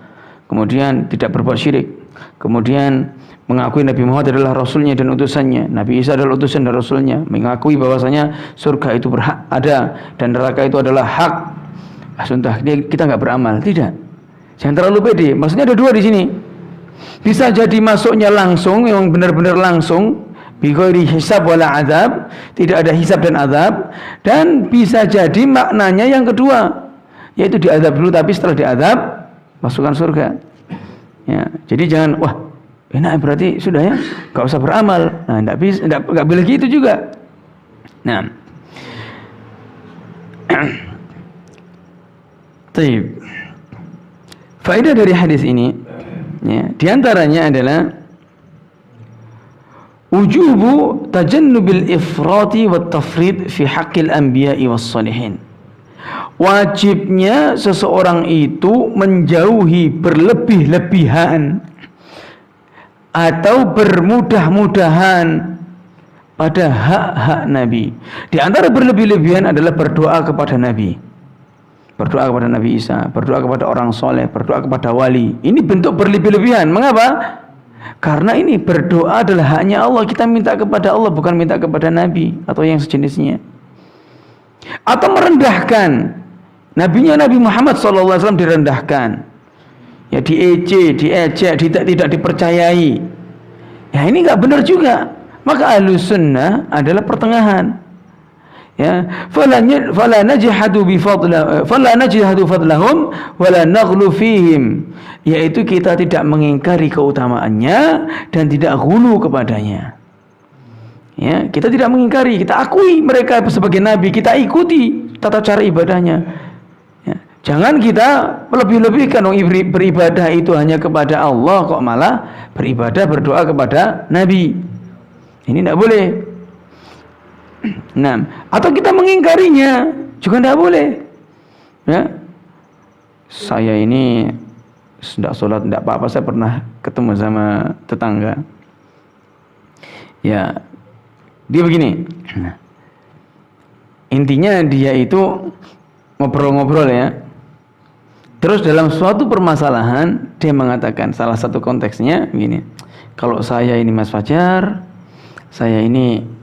kemudian tidak berbuat syirik, kemudian mengakui Nabi Muhammad adalah rasulnya dan utusannya, Nabi Isa adalah utusan dan rasulnya, mengakui bahwasanya surga itu berhak ada dan neraka itu adalah hak. Sunnah kita enggak beramal, tidak. Jangan terlalu pede. Maksudnya ada dua di sini. Bisa jadi masuknya langsung, yang benar-benar langsung, bighairi hisab wala azab, tidak ada hisab dan azab, dan bisa jadi maknanya yang kedua, yaitu diazab dulu tapi setelah diazab masukkan surga. Ya, jadi jangan wah enak berarti sudah ya, enggak usah beramal. Nah, enggak boleh gitu juga. Nah. Baik. Faedah dari hadis ini, ya, diantaranya adalah wujubu tajannubil ifrati wat tafrid fi haqqil anbiya'i was salihin. Wajibnya seseorang itu menjauhi berlebih-lebihan atau bermudah-mudahan pada hak-hak Nabi. Di antara berlebih-lebihan adalah berdoa kepada Nabi, berdoa kepada Nabi Isa, berdoa kepada orang soleh, berdoa kepada wali. Ini bentuk berlebih-lebihan. Mengapa? Karena ini berdoa adalah haknya Allah. Kita minta kepada Allah, bukan minta kepada Nabi atau yang sejenisnya. Atau merendahkan Nabinya Nabi Muhammad SAW direndahkan, ya, diejek, tidak dipercayai. Ya, ini enggak benar juga. Maka Ahlus Sunnah adalah pertengahan. Ya, fala najhadu fadlahum wala naghlu fihim, yaitu kita tidak mengingkari keutamaannya dan tidak ghulu kepadanya. Ya, kita tidak mengingkari, kita akui mereka sebagai nabi, kita ikuti tata cara ibadahnya. Ya, jangan kita lebih-lebihkan beribadah itu hanya kepada Allah, kok malah beribadah berdoa kepada nabi. Ini tidak boleh. Nah, atau kita mengingkarinya juga tidak boleh. Ya, saya ini sudah sholat tidak apa-apa, saya pernah ketemu sama tetangga. Ya, dia begini. Intinya dia itu ngobrol-ngobrol ya. Terus dalam suatu permasalahan dia mengatakan, salah satu konteksnya begini. Kalau saya ini Mas Fajar, saya ini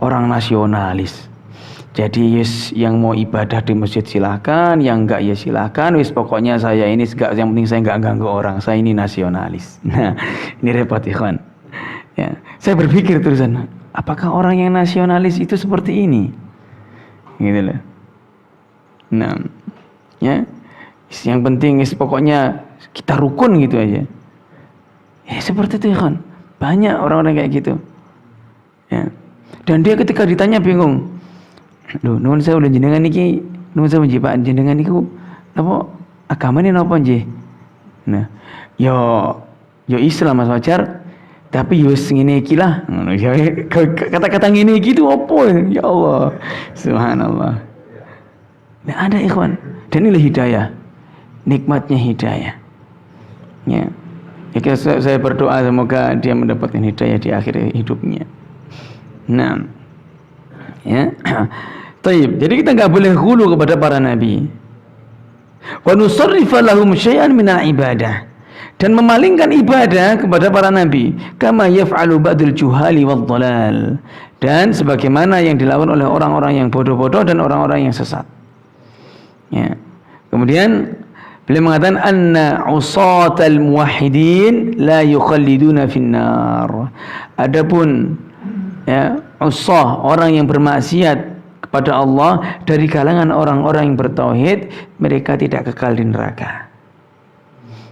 orang nasionalis. Jadi yang mau ibadah di masjid silakan, yang enggak ya silakan. Pokoknya saya ini enggak, yang penting saya enggak ganggu orang. Saya ini nasionalis. Nah, ini repot ikhwan. Ya. Saya berpikir terusan, apakah orang yang nasionalis itu seperti ini? Gitu loh. Nah, ya, yang penting pokoknya kita rukun gitu aja. Seperti itu kan, banyak orang-orang kayak gitu. Ya. Dan dia ketika ditanya bingung. Loh, nuwun saya udah jenengan niki, nuwun saya Pak jenengan niku apa agamane napa nggih? Nah, yo Islam Mas Wajar. Tapi yo ngene iki lah. Kata-kata ngene iki itu apa? Ya Allah. Subhanallah. Nah, ada ikhwan. Dan inilah hidayah. Nikmatnya hidayah. Ya. Ya, saya berdoa semoga dia mendapatkan hidayah di akhir hidupnya. Nah. Ya. Taib. Jadi kita enggak boleh ghulu kepada para nabi. Wa nusarrifa lahum syai'an minal ibadah. Dan memalingkan ibadah kepada para nabi, kama yaf'alu ba'dul juhali wad dhalal, dan sebagaimana yang dilakukan oleh orang-orang yang bodoh-bodoh dan orang-orang yang sesat. Ya. Kemudian beliau mengatakan anna usatal muwahhidin la yukhalliduna finnar. Adapun ya, usah orang yang bermaksiat kepada Allah dari kalangan orang-orang yang bertauhid, mereka tidak kekal di neraka.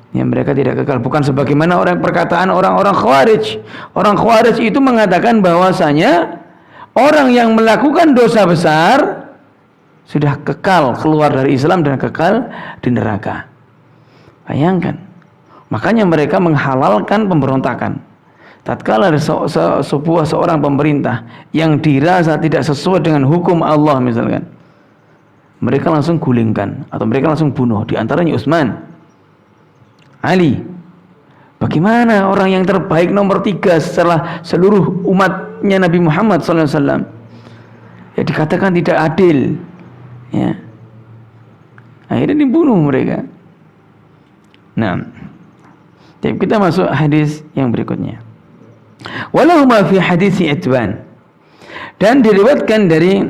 Ya, mereka tidak kekal, bukan sebagaimana perkataan orang-orang Khawarij. Orang Khawarij itu mengatakan bahwasanya orang yang melakukan dosa besar sudah kekal keluar dari Islam dan kekal di neraka. Bayangkan. Makanya mereka menghalalkan pemberontakan. Tatkala ada seorang pemerintah yang dirasa tidak sesuai dengan hukum Allah misalkan, mereka langsung gulingkan atau mereka langsung bunuh. Di antaranya Utsman, Ali. Bagaimana orang yang terbaik nomor 3 setelah seluruh umatnya Nabi Muhammad SAW, ya dikatakan tidak adil, ya, akhirnya dibunuh mereka. Nah, kita masuk hadis yang berikutnya. Walahuma fi hadisi Itban, dan diriwayatkan dari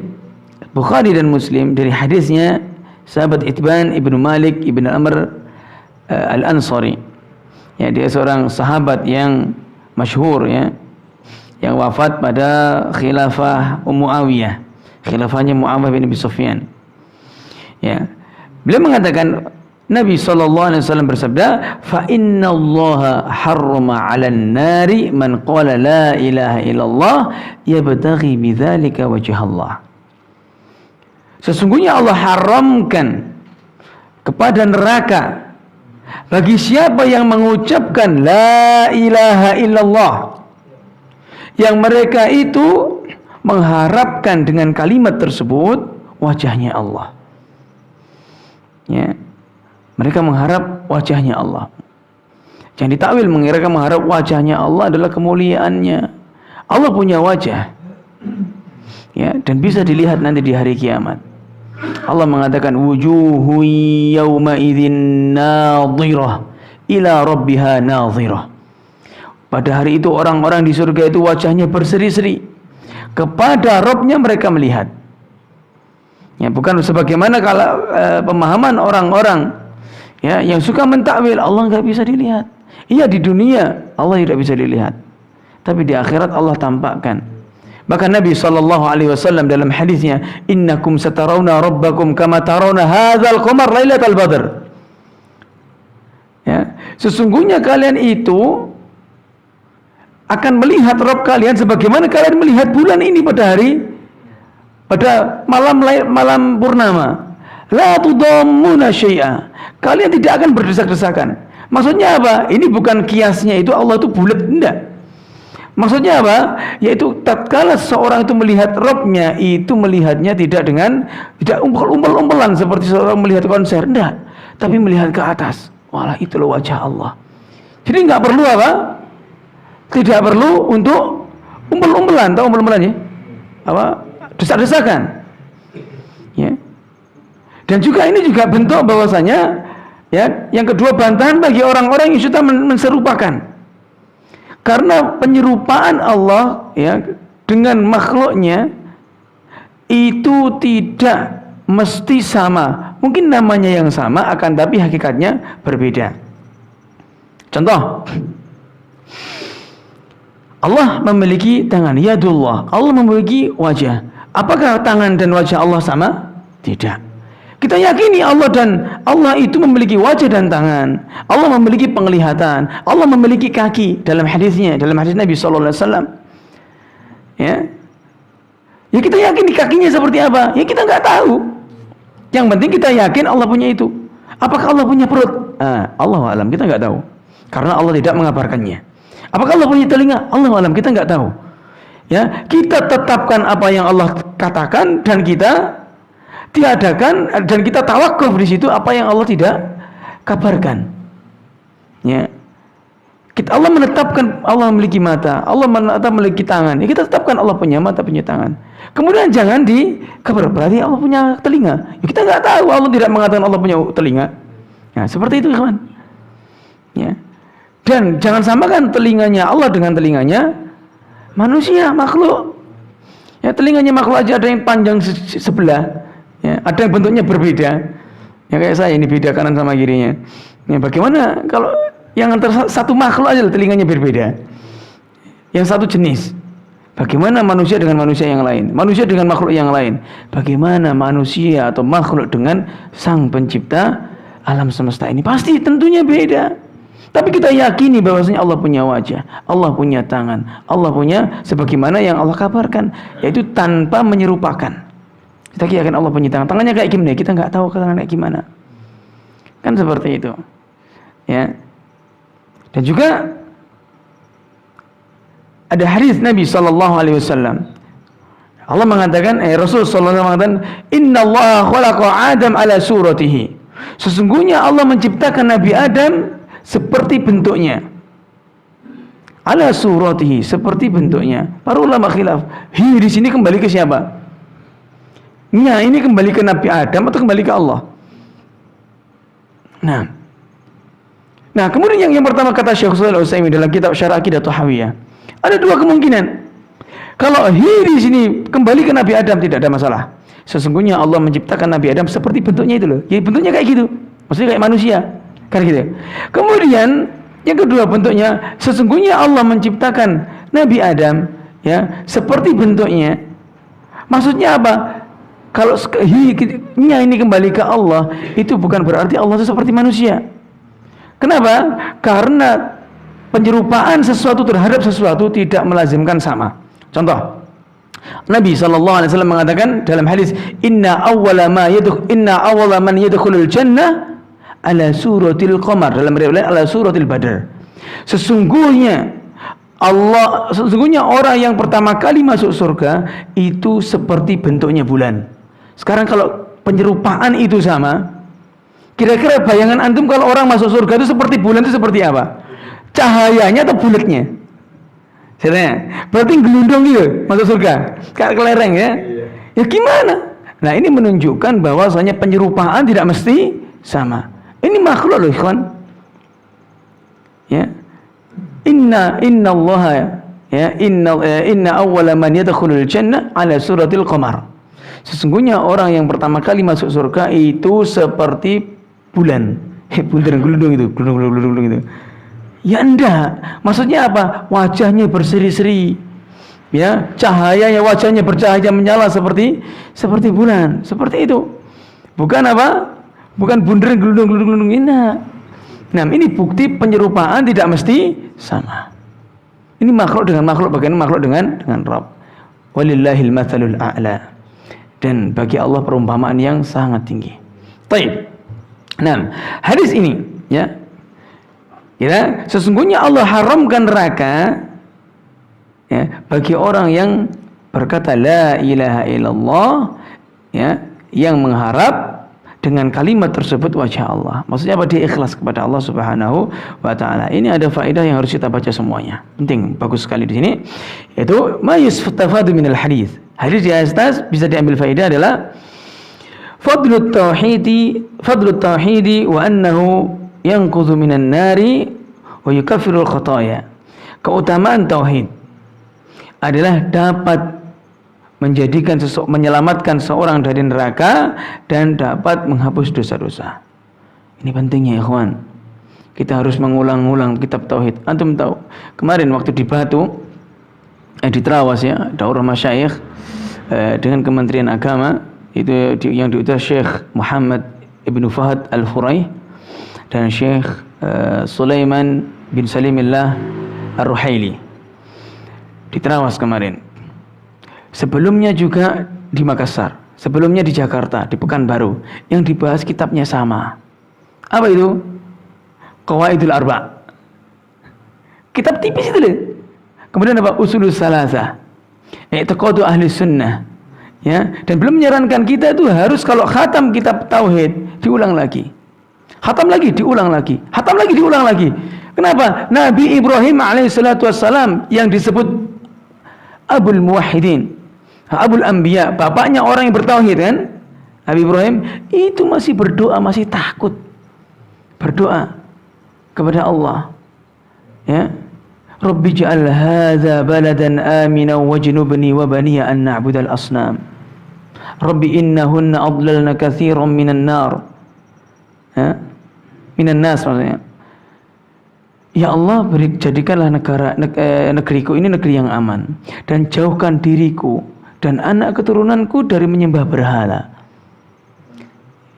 Bukhari dan Muslim dari hadisnya sahabat Itban ibnu Malik ibnu Amr Al-Ansari. Ya, dia seorang sahabat yang masyhur, ya, yang wafat pada khilafah Muawiyah, khilafahnya Muawiyah bin Abi Sufyan. Ya. Beliau mengatakan Nabi SAW bersabda, "Fa inna Allah harrama 'alan nari man qala la ilaha illallah yabtaghi bidzalika wajh Allah." Sesungguhnya Allah haramkan kepada neraka bagi siapa yang mengucapkan la ilaha illallah, yang mereka itu mengharapkan dengan kalimat tersebut wajahnya Allah. Ya. Mereka mengharap wajahnya Allah. Jangan ditakwil mengira mengharap wajahnya Allah adalah kemuliaannya. Allah punya wajah. Ya, dan bisa dilihat nanti di hari kiamat. Allah mengatakan wujuhu yawma idzin nadhirah ila rabbiha nadhirah. Pada hari itu orang-orang di surga itu wajahnya berseri-seri. Kepada Rabbnya mereka melihat. Ya, bukan sebagaimana kalau pemahaman orang-orang, ya, yang suka mentakwil Allah enggak bisa dilihat. Iya, di dunia Allah tidak bisa dilihat, tapi di akhirat Allah tampakkan. Bahkan Nabi SAW dalam hadisnya, innakum satarawna rabbakum kama tarawna hadzal qamar lailatal badr. Ya, sesungguhnya kalian itu akan melihat Rabb kalian sebagaimana kalian melihat bulan ini pada malam purnama. La tudammuna syai'a. Kalian tidak akan berdesak-desakan. Maksudnya apa? Ini bukan kiasnya itu Allah itu bulat, enggak. Maksudnya apa? Yaitu tatkala seorang itu melihat Rabbnya, itu melihatnya tidak umpel-umpelan seperti seorang melihat konser, enggak. Tapi melihat ke atas. Walah, itulah wajah Allah. Jadi enggak perlu apa? Tidak perlu untuk umpel-umpelan. Tahu umpel-umpelan ya? Apa? Desak-desakan. Ya. Dan juga ini juga bentuk bahwasanya, ya, yang kedua bantahan bagi orang-orang yang sudah menserupakan. Karena penyerupaan Allah, ya, dengan makhluknya itu tidak mesti sama. Mungkin namanya yang sama akan tapi hakikatnya berbeda. Contoh, Allah memiliki tangan, yadullah. Allah memiliki wajah. Apakah tangan dan wajah Allah sama? Tidak. Kita yakini Allah itu memiliki wajah dan tangan. Allah memiliki penglihatan. Allah memiliki kaki dalam hadis Nabi sallallahu alaihi wasallam. Ya. Ya kita yakini kakinya seperti apa? Ya kita nggak tahu. Yang penting kita yakin Allah punya itu. Apakah Allah punya perut? Allahu a'lam, kita nggak tahu. Karena Allah tidak mengabarkannya. Apakah Allah punya telinga? Allahu a'lam, kita nggak tahu. Ya, kita tetapkan apa yang Allah katakan dan kita tiadakan dan kita tawakuf di situ apa yang Allah tidak kabarkan. Ya. Allah menetapkan Allah memiliki mata, Allah memiliki tangan. Ya, kita tetapkan Allah punya mata, punya tangan. Kemudian jangan dikabar berarti Allah punya telinga. Ya, kita nggak tahu, Allah tidak mengatakan Allah punya telinga. Nah, seperti itu, kawan. Ya. Dan jangan samakan telinganya Allah dengan telinganya manusia, makhluk. Ya, telinganya makhluk aja ada yang panjang sebelah, ya, ada yang bentuknya berbeda. Ya kayak saya ini beda kanan sama kirinya. Ya, bagaimana kalau yang antara satu makhluk aja telinganya berbeda, yang satu jenis? Bagaimana manusia dengan manusia yang lain? Manusia dengan makhluk yang lain? Bagaimana manusia atau makhluk dengan Sang Pencipta alam semesta ini? Pasti tentunya beda. Tapi kita yakini bahwasanya Allah punya wajah, Allah punya tangan, Allah punya sebagaimana yang Allah kabarkan, yaitu tanpa menyerupakan. Kita yakin Allah punya tangan, tangannya kayak gimana? Kita nggak tahu tangannya kayak gimana. Kan seperti itu, ya. Dan juga ada hadis Nabi sallallahu alaihi wasallam. Allah mengatakan, Rasul sallallahu alaihi wasallam mengatakan, "Inna Allah khalaqa Adam ala suratihi." Sesungguhnya Allah menciptakan Nabi Adam seperti bentuknya. Ala suratihi, seperti bentuknya. Para ulama khilaf. Di sini kembali ke siapa? Nya ini kembali ke Nabi Adam atau kembali ke Allah? Nah, kemudian yang pertama kata Syekh Shalih Al-Utsaimin dalam kitab Syarh Aqidah Tahawiyah, ada dua kemungkinan. Kalau di sini kembali ke Nabi Adam tidak ada masalah. Sesungguhnya Allah menciptakan Nabi Adam seperti bentuknya itu loh. Ya bentuknya kayak gitu. Maksudnya kayak manusia. Kan gitu. Kemudian yang kedua bentuknya, sesungguhnya Allah menciptakan Nabi Adam ya seperti bentuknya. Maksudnya apa? Kalau ini kembali ke Allah, itu bukan berarti Allah itu seperti manusia. Kenapa? Karena penyerupaan sesuatu terhadap sesuatu tidak melazimkan sama. Contoh, Nabi SAW mengatakan dalam hadis, Inna awwala man yadkhulul jannah ala suratil qamar, dalam riwayat ala suratil badr. Sesungguhnya orang yang pertama kali masuk surga itu seperti bentuknya bulan. Sekarang kalau penyerupaan itu sama, kira-kira bayangan antum kalau orang masuk surga itu seperti bulan itu seperti apa? Cahayanya atau bulatnya? Berarti gelundung gitu masuk surga, kayak kelereng ya? Ya gimana? Nah ini menunjukkan bahwasanya penyerupaan tidak mesti sama. Ini makhluk loh, ikhwan. Ya. Inna awwala man yadkhulul jannah ala suratil qamar. Sesungguhnya orang yang pertama kali masuk surga itu seperti bulan. Bundaran gelundung itu, gelundung itu. Ya enggak. Maksudnya apa? Wajahnya berseri-seri. Ya, cahayanya, wajahnya bercahaya menyala seperti bulan. Seperti itu. Bukan apa? Bukan bundaran gelundung ini. Nah, ini bukti penyerupaan tidak mesti sama. Ini makhluk dengan makhluk, bagaimana makhluk dengan Rabb. Walillahil matsalul a'la. Dan bagi Allah perumpamaan yang sangat tinggi. Baik. Nah, hadis ini ya. Ya, sesungguhnya Allah haramkan neraka ya bagi orang yang berkata la ilaha illallah ya, yang mengharap dengan kalimat tersebut wajah Allah. Maksudnya apa? Dia ikhlas kepada Allah Subhanahu wa taala. Ini ada faedah yang harus kita baca semuanya. Penting, bagus sekali di sini. Yaitu ma yustafadu minal hadis. Hadis di atas bisa diambil faedah adalah fadlut tauhidi wa annahu yanqudhu minan nari wa yukaffirul khataya. Keutamaan tauhid adalah dapat menyelamatkan seorang dari neraka dan dapat menghapus dosa-dosa. Ini pentingnya, ikhwan. Kita harus mengulang-ulang kitab tauhid. Antum tahu, kemarin waktu di Batu di Trawas ya, daurah masyayikh dengan Kementerian Agama itu yang diutus Syekh Muhammad Ibn Fahad Al-Furai dan Syekh Sulaiman bin Salimillah Ar-Ruhaili di Trawas kemarin. Sebelumnya juga di Makassar, sebelumnya di Jakarta, di Pekanbaru, yang dibahas kitabnya sama. Apa itu? Qawaidul Arba'. Kitab tipis itu loh. Kemudian apa? Usulus Salasah. I'tiqadu ahli sunnah. Ya, dan belum menyarankan kita itu harus kalau khatam kitab tauhid diulang lagi. Khatam lagi, diulang lagi. Khatam lagi, diulang lagi. Kenapa? Nabi Ibrahim alaihissalatu wassalam yang disebut Abul Muwahhidin, Abul Anbiya, bapaknya orang yang bertauhid kan? Nabi Ibrahim itu masih berdoa, masih takut. Berdoa kepada Allah. Ya. Rabbi ja'al hadza baladan amina wajnubni wa baniya an na'budal asnam. Rabbi innahunna adlalna katsiran minan nar. Ya. Minan nas maksudnya. Ya Allah, jadikanlah negeriku ini negeri yang aman dan jauhkan diriku dan anak keturunanku dari menyembah berhala.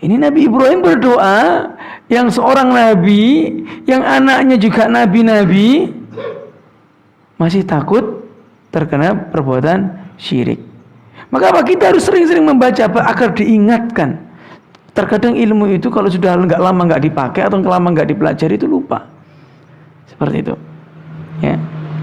Ini Nabi Ibrahim berdoa, yang seorang nabi, yang anaknya juga nabi-nabi, masih takut terkena perbuatan syirik. Maka apa? Kita harus sering-sering membaca agar diingatkan. Terkadang ilmu itu kalau sudah lama nggak dipakai atau lama nggak dipelajari itu lupa. Seperti itu. Ya.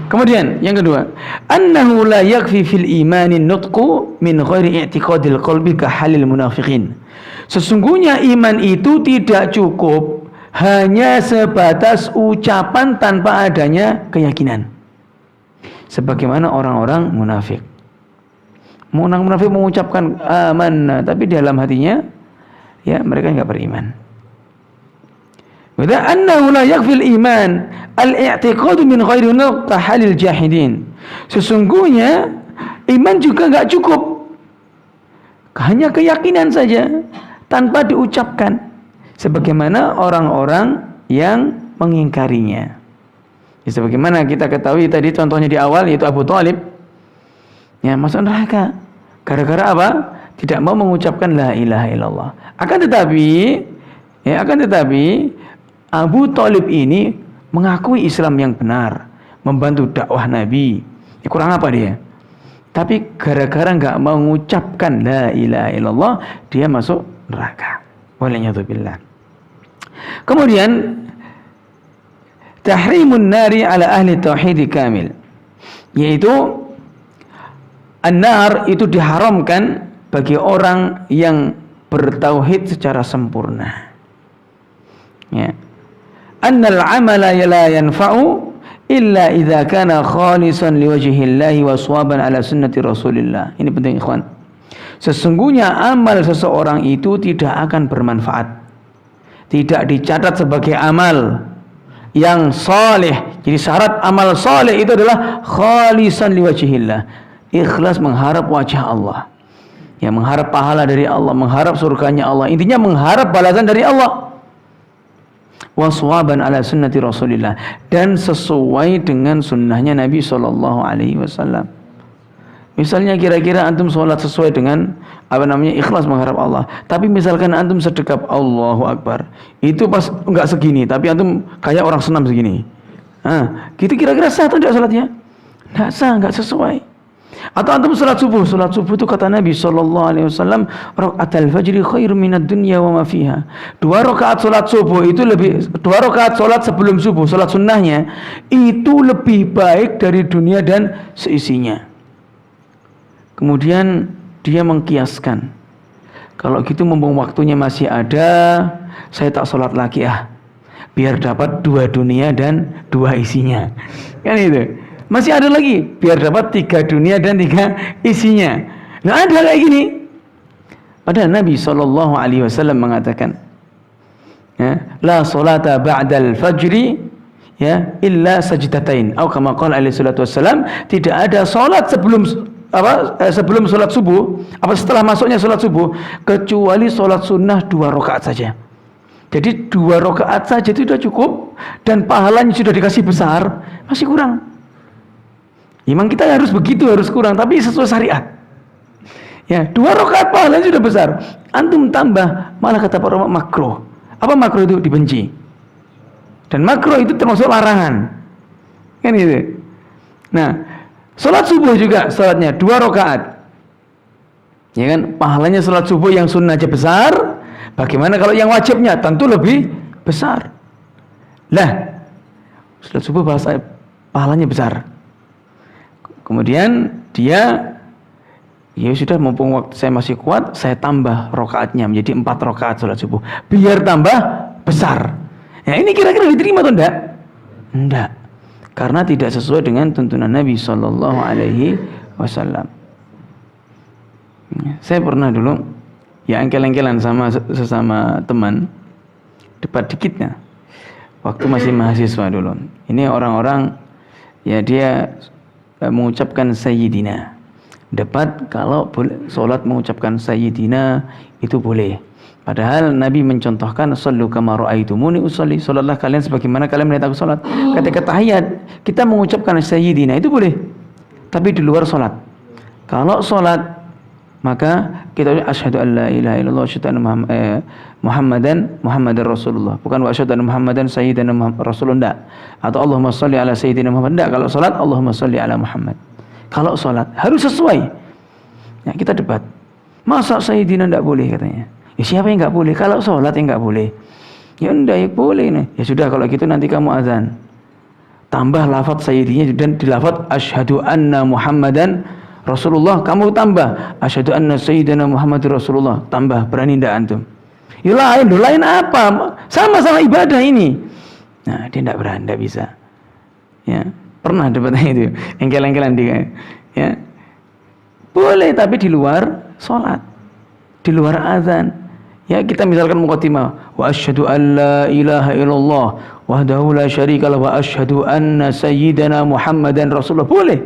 Kemudian yang kedua, annahu la yakfi fil imani nutqu min ghairi i'tiqadil qalbi ka halil munafiqin. Sesungguhnya iman itu tidak cukup hanya sebatas ucapan tanpa adanya keyakinan. Sebagaimana orang-orang munafik. Orang munafik mengucapkan amanah, tapi di dalam hatinya ya mereka enggak beriman. Wa annahu la yakfil iman al-i'tiqadu min ghairi nutq halil jahidin. Sesungguhnya iman juga enggak cukup hanya keyakinan saja tanpa diucapkan, sebagaimana orang-orang yang mengingkarinya. Ya, sebagaimana kita ketahui tadi contohnya di awal, yaitu Abu Thalib ya masuk neraka gara-gara apa? Tidak mau mengucapkan la ilaha illallah. Akan tetapi Abu Thalib ini mengakui Islam yang benar, membantu dakwah Nabi. Ya, kurang apa dia? Tapi gara-gara enggak mau mengucapkan la ilaha illallah, dia masuk neraka. Waliyadzubillah. Kemudian tahrimun nari ala ahli tauhid kamil, yaitu an-nar itu diharamkan bagi orang yang bertauhid secara sempurna. Ya. Annal amala la yanfa'u illa idza kana khalisan liwajhillahi wa shawaban ala sunnati Rasulillah. Ini penting ikhwan. Sesungguhnya amal seseorang itu tidak akan bermanfaat, tidak dicatat sebagai amal yang saleh. Jadi syarat amal saleh itu adalah khalisan liwajhillah, ikhlas mengharap wajah Allah, ya, mengharap pahala dari Allah, mengharap surganya Allah, intinya mengharap balasan dari Allah. Waswaban ala sunnati Rasulillah, dan sesuai dengan sunnahnya Nabi SAW. Misalnya kira-kira antum sholat sesuai dengan ikhlas mengharap Allah, tapi misalkan antum sedekap Allahu Akbar, itu pas enggak segini, tapi antum kayak orang senam segini, gitu kira-kira sah atau tidak sholatnya? Enggak sah, enggak sesuai. Atau antum sholat subuh itu kata Nabi SAW, rakaatul fajri khairum minad dunya wa ma fiha. 2 rakaat sholat subuh itu lebih, 2 rakaat sholat sebelum subuh, sholat sunnahnya itu lebih baik dari dunia dan seisinya. Kemudian dia mengkiaskan, kalau gitu mumpung waktunya masih ada, saya tak sholat lagi biar dapat 2 dunia dan 2 isinya. Kan itu. Masih ada lagi, biar dapat 3 dunia dan 3 isinya. Nah, ada kayak gini. Padahal Nabi SAW mengatakan, ya, la sholata ba'dal fajri ya illa sajdatain. Atau kama qala alaihi salatu wassalam, tidak ada sholat sebelum sholat subuh, setelah masuknya sholat subuh, kecuali sholat sunnah 2 rakaat saja. Jadi 2 rakaat saja itu sudah cukup, dan pahalanya sudah dikasih besar, masih kurang. Memang kita harus begitu, harus kurang, tapi sesuai syariat. Ya, 2 rakaat pahalanya sudah besar. Antum tambah, malah kata para ulama makruh. Apa makruh itu? Dibenci. Dan makruh itu termasuk larangan. Kan gitu. Nah, salat subuh juga salatnya 2 rakaat. Ya kan? Pahalanya salat subuh yang sunnah aja besar, bagaimana kalau yang wajibnya? Tentu lebih besar. Lah, salat subuh pahalanya besar. Kemudian dia, ya sudah, mumpung waktu saya masih kuat, saya tambah rakaatnya menjadi 4 rakaat salat subuh, biar tambah besar. Ya, ini kira-kira diterima atau enggak? Enggak, karena tidak sesuai dengan tuntunan Nabi Sallallahu Alaihi Wasallam. Saya pernah dulu ya engkel-engkelan sama sesama teman, debat dikitnya waktu masih mahasiswa dulu. Ini orang-orang ya dia mengucapkan sayyidina. Debat kalau sholat mengucapkan sayyidina itu boleh. Padahal Nabi mencontohkan sallu kama ra'aitumuni usolli, sholatlah kalian sebagaimana kalian melihat aku sholat. Ketika tahiyat kita mengucapkan sayyidina itu boleh, tapi di luar sholat. Kalau sholat maka kita asyhadu an la ilaha illallah wa asyhadu anna Muhammadan Rasulullah, bukan wa asyhadu anna Muhammadan sayyidina Rasulullah, atau Allahumma sholli ala sayyidina Muhammad. Enggak, kalau salat Allahumma sholli ala Muhammad. Kalau salat harus sesuai. Ya, kita debat. Masa sayyidina enggak boleh katanya. Ya siapa yang enggak boleh? Kalau salat yang enggak boleh. Ya enggak, ya boleh nih. Ya sudah kalau gitu nanti kamu azan. Tambah lafaz sayyidina dan dilafaz asyhadu anna Muhammadan Rasulullah, kamu tambah asyhadu anna sayyidina Muhammadur Rasulullah, tambah. Berani ndak antum? Ya lain apa? Sama-sama ibadah ini. Nah, dia ndak berani, ndak bisa. Ya, pernah debatnya itu, engkel-engkelan dia. Ya. Boleh tapi di luar salat, di luar azan. Ya, kita misalkan muqaddimah, wa asyhadu an la ilaha illallah wahdahu la syarika lahu wa asyhadu anna sayyidina Muhammadan Rasulullah. Boleh.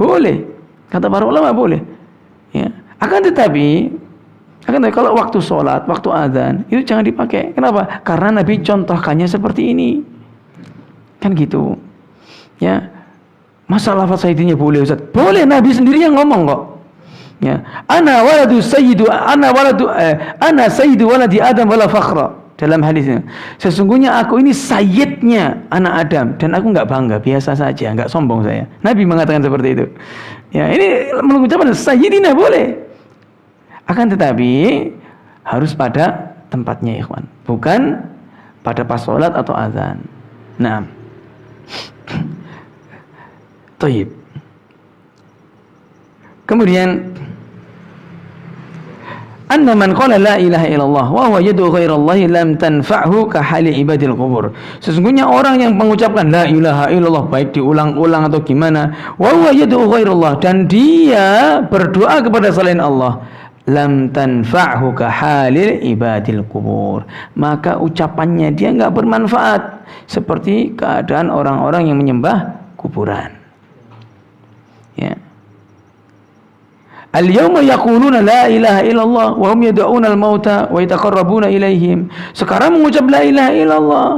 Boleh. Kata para ulama boleh. Ya. Akan tetapi kalau waktu sholat, waktu azan itu jangan dipakai. Kenapa? Karena Nabi contohkannya seperti ini. Kan gitu. Ya. Masa lafaz sayyidina boleh, Ustaz? Boleh, Nabi sendiri yang ngomong kok. Ya. Ana sayyidu waladi Adam wala fakhra. Dalam hadisnya, sesungguhnya aku ini sayyidnya anak Adam dan aku enggak bangga, biasa saja, enggak sombong saya. Nabi mengatakan seperti itu. Ya, ini mengucapkan sayyidina boleh. Akan tetapi harus pada tempatnya, ikhwan. Bukan pada pas salat atau azan. Nah. Thayyib. Kemudian anna man qala la ilaha illallah wa huwa yad'u ghairallahi lam tanfa'hu ka hali ibadil qubur. Sesungguhnya orang yang mengucapkan la ilaha illallah baik diulang-ulang atau gimana, wa huwa yad'u ghairallah, dan dia berdoa kepada selain Allah, lam tanfa'hu ka halil ibadil qubur, maka ucapannya dia enggak bermanfaat seperti keadaan orang-orang yang menyembah kuburan. Ya. Al-yawma yaquluna la ilaha illallah wa hum yad'una al-mauta wa yataqarrabuna ilaihim. Sekarang mengucap la ilaha illallah,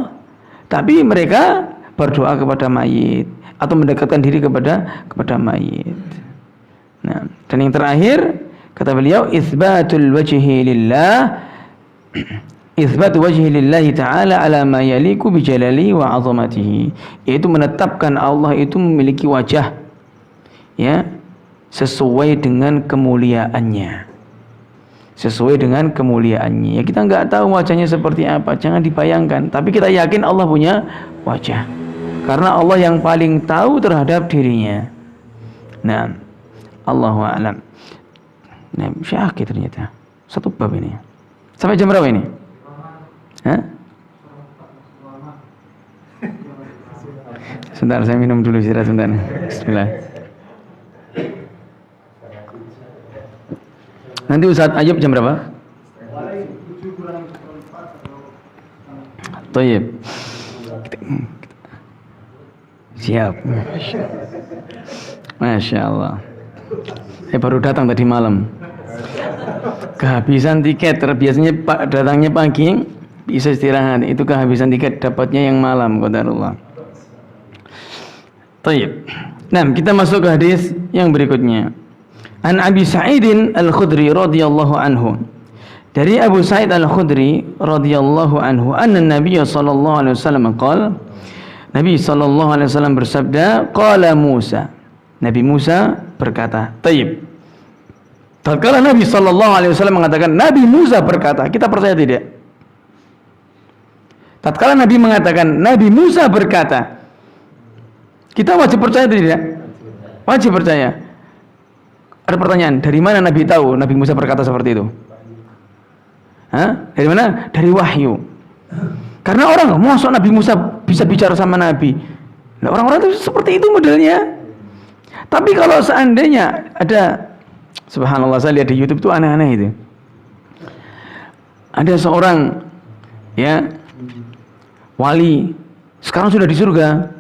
tapi mereka berdoa kepada mayit atau mendekatkan diri kepada mayit. Nah, dan yang terakhir kata beliau itsbatul wajhi lillah, itsbatu wajhi lillahi ta'ala ala ma yaliku bi jalali wa 'azamatihi, yaitu menetapkan Allah itu memiliki wajah, ya, sesuai dengan kemuliaannya. Sesuai dengan kemuliaannya. Ya, kita nggak tahu wajahnya seperti apa, jangan dibayangkan, tapi kita yakin Allah punya wajah. Karena Allah yang paling tahu terhadap dirinya. Nah, Allahu a'lam. Nah, syakir ternyata. Satu bab ini. Sampai jam berapa ini? Hah? Sebentar, saya minum dulu istirahat sebentar. Bismillah. Nanti Ustaz Ayub jam berapa? Thayyib. Siap. Masya Allah. Saya baru datang tadi malam. Kehabisan tiket. Biasanya datangnya pagi, bisa istirahat. Itu kehabisan tiket, dapatnya yang malam. Qadarullah. Thayyib. Nah, kita masuk ke hadis yang berikutnya. An Abi Sa'idin Al-Khudri radhiyallahu anhu. Dari Abu Sa'id Al-Khudri radhiyallahu anhu, anna Nabiy sallallahu alaihi wasallam qala, Nabi sallallahu alaihi wasallam bersabda, qala Musa. Nabi Musa berkata. Taib. Tatkala Nabi sallallahu alaihi wasallam mengatakan Nabi Musa berkata, kita percaya tidak? Tatkala Nabi mengatakan Nabi Musa berkata, kita wajib percaya tidak? Wajib percaya. Ada pertanyaan, dari mana Nabi tahu Nabi Musa berkata seperti itu? Hah? Dari mana? Dari wahyu. Karena orang, masa Nabi Musa bisa bicara sama Nabi? Nah, orang-orang itu seperti itu modelnya. Tapi kalau seandainya ada, subhanallah, saya lihat di YouTube itu aneh-aneh itu. Ada seorang ya wali, sekarang sudah di surga.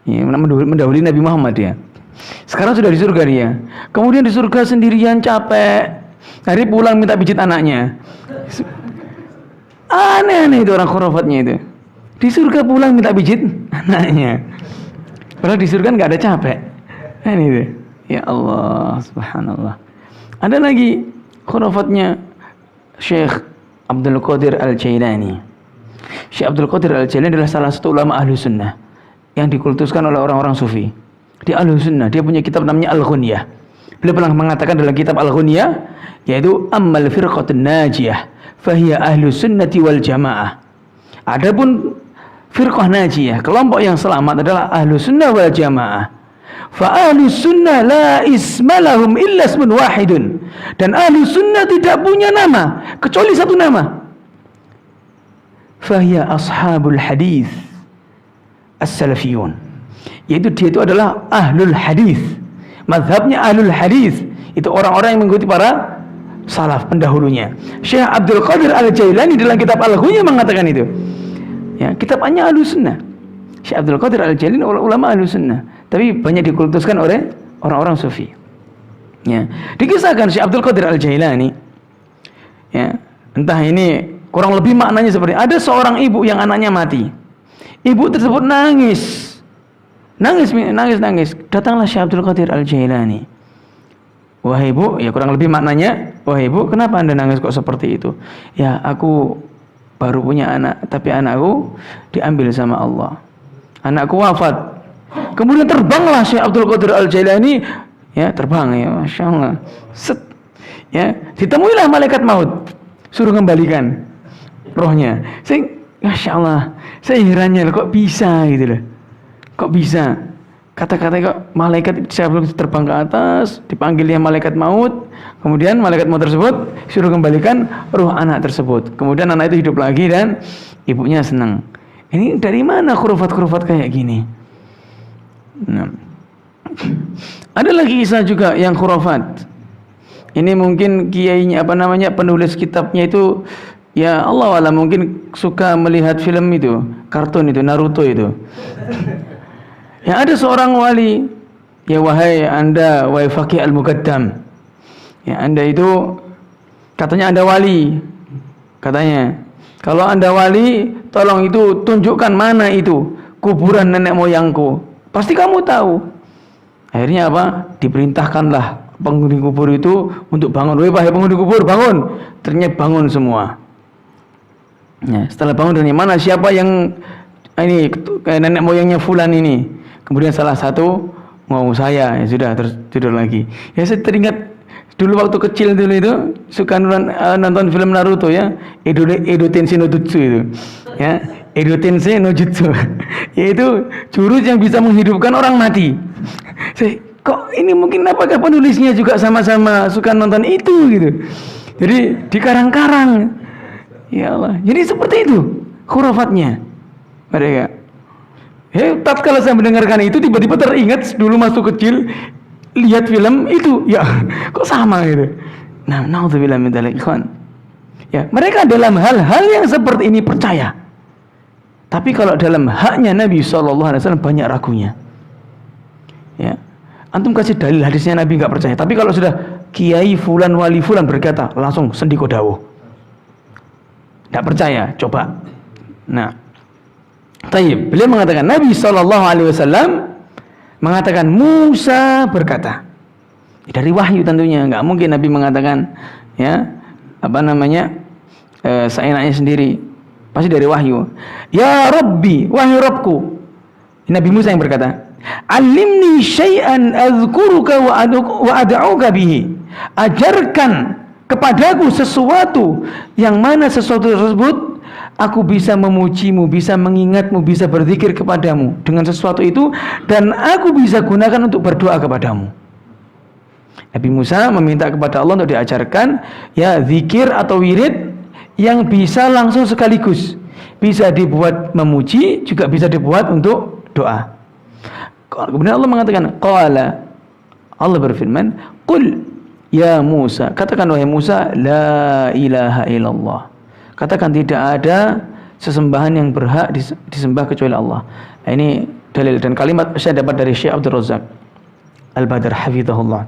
Ya, mendahului Nabi Muhammad ya. Sekarang sudah di surga dia. Kemudian di surga sendirian capek. Hari pulang minta pijit anaknya. Aneh-aneh itu orang khurafatnya itu. Di surga pulang minta pijit anaknya. Padahal di surga nggak ada capek. Ini itu. Ya Allah, subhanallah. Ada lagi khurafatnya Syekh Abdul Qadir Al-Jailani. Syekh Abdul Qadir Al-Jailani adalah salah satu ulama ahlu sunnah yang dikultuskan oleh orang-orang sufi. Di ahlu sunnah, dia punya kitab namanya Al-Ghunyah. Beliau pernah mengatakan dalam kitab Al-Ghunyah, yaitu ammal firqatun najiyah fahiya ahlu sunnati wal jamaah. Adapun firqah najiyah, kelompok yang selamat adalah ahlu sunnah wal jamaah. Fa ahlu sunnah la ismalahum illa ismun wahidun. Dan ahlu sunnah tidak punya nama kecuali satu nama. Fahiya ashabul hadis as-salafiyun. Yaitu dia itu adalah ahlul hadis. Mazhabnya ahlul hadis. Itu orang-orang yang mengikuti para salaf pendahulunya. Syekh Abdul Qadir Al-Jailani dalam kitab Al-Ghunyah mengatakan itu. Ya, kitabnya ahlus sunnah. Syekh Abdul Qadir Al-Jailani ulama ahlus sunnah, tapi banyak dikultuskan oleh orang-orang sufi. Ya, dikisahkan Syekh Abdul Qadir Al-Jailani, ya, entah ini kurang lebih maknanya seperti ada seorang ibu yang anaknya mati. Ibu tersebut nangis. Datanglah Syekh Abdul Qadir Al-Jailani. Wahai ibu, ya kurang lebih maknanya, wahai ibu, kenapa anda nangis kok seperti itu? Ya, aku baru punya anak, tapi anakku diambil sama Allah. Anakku wafat. Kemudian terbanglah Syekh Abdul Qadir Al-Jailani, ya terbang ya, masya Allah. Set, ya ditemuilah malaikat maut, suruh kembalikan rohnya. Masya Allah, saya herannya kok bisa gitu loh. Kok bisa? Kata-kata kok malaikat terbang ke atas, dipanggilnya malaikat maut, kemudian malaikat maut tersebut suruh kembalikan ruh anak tersebut. Kemudian anak itu hidup lagi dan ibunya senang. Ini dari mana khurafat-khurafat kayak gini? Nah. Ada lagi kisah juga yang khurafat. Ini mungkin kiainya penulis kitabnya itu, ya Allah alam, mungkin suka melihat film itu, kartun itu, Naruto itu. Ya, ada seorang wali, ya wahai anda, wahai Faqih Al-Muqaddam, ya anda itu katanya anda wali, katanya kalau anda wali, tolong itu tunjukkan mana itu kuburan nenek moyangku, pasti kamu tahu. Akhirnya apa? Diperintahkanlah penghuni kubur itu untuk bangun. Wahai penghuni kubur, bangun. Ternyata bangun semua. Ya, setelah bangun, dari mana siapa yang ini nenek moyangnya fulan ini? Kemudian salah satu mau saya, ya sudah terus tidur lagi. Ya saya teringat dulu waktu kecil dulu itu suka nonton film Naruto ya, Edo Tensei no Jutsu itu. Ya, Edo Tensei no Jutsu. Yaitu jurus yang bisa menghidupkan orang mati. Saya, kok ini mungkin apakah penulisnya juga sama-sama suka nonton itu gitu. Jadi dikarang-karang. Ya Allah. Jadi seperti itu khurafatnya mereka. Tatkala saya mendengarkan itu, tiba-tiba teringat dulu masuk kecil lihat film itu, ya kok sama gitu. Nah, naudzubillah min dzalik, ikhwan. Ya, mereka dalam hal-hal yang seperti ini percaya. Tapi kalau dalam haknya Nabi SAW banyak ragunya. Ya, antum kasih dalil hadisnya Nabi nggak percaya. Tapi kalau sudah kiai fulan wali fulan berkata, langsung sendiko dawuh. Nggak percaya, coba. Nah, tayyib, beliau mengatakan Nabi SAW mengatakan Musa berkata. Dari wahyu tentunya, enggak mungkin Nabi mengatakan ya seenaknya sendiri. Pasti dari wahyu. Ya Rabbi, wahai Rabbku. Nabi Musa yang berkata, "Alimni syai'an azkuruka wa ad'uka bihi." Ajarkan kepadaku sesuatu yang mana sesuatu tersebut aku bisa memujimu, bisa mengingatmu, bisa berzikir kepadamu dengan sesuatu itu, dan aku bisa gunakan untuk berdoa kepadamu. Nabi Musa meminta kepada Allah untuk diajarkan ya zikir atau wirid yang bisa langsung sekaligus, bisa dibuat memuji, juga bisa dibuat untuk doa. Kemudian Allah mengatakan, Allah berfirman, "Qul ya Musa," katakan wahai Musa, la ilaha illallah. Katakan tidak ada sesembahan yang berhak disembah kecuali Allah. Nah, ini dalil dan kalimat saya dapat dari Syekh Abdul Razak Al-Badr hafizahullah.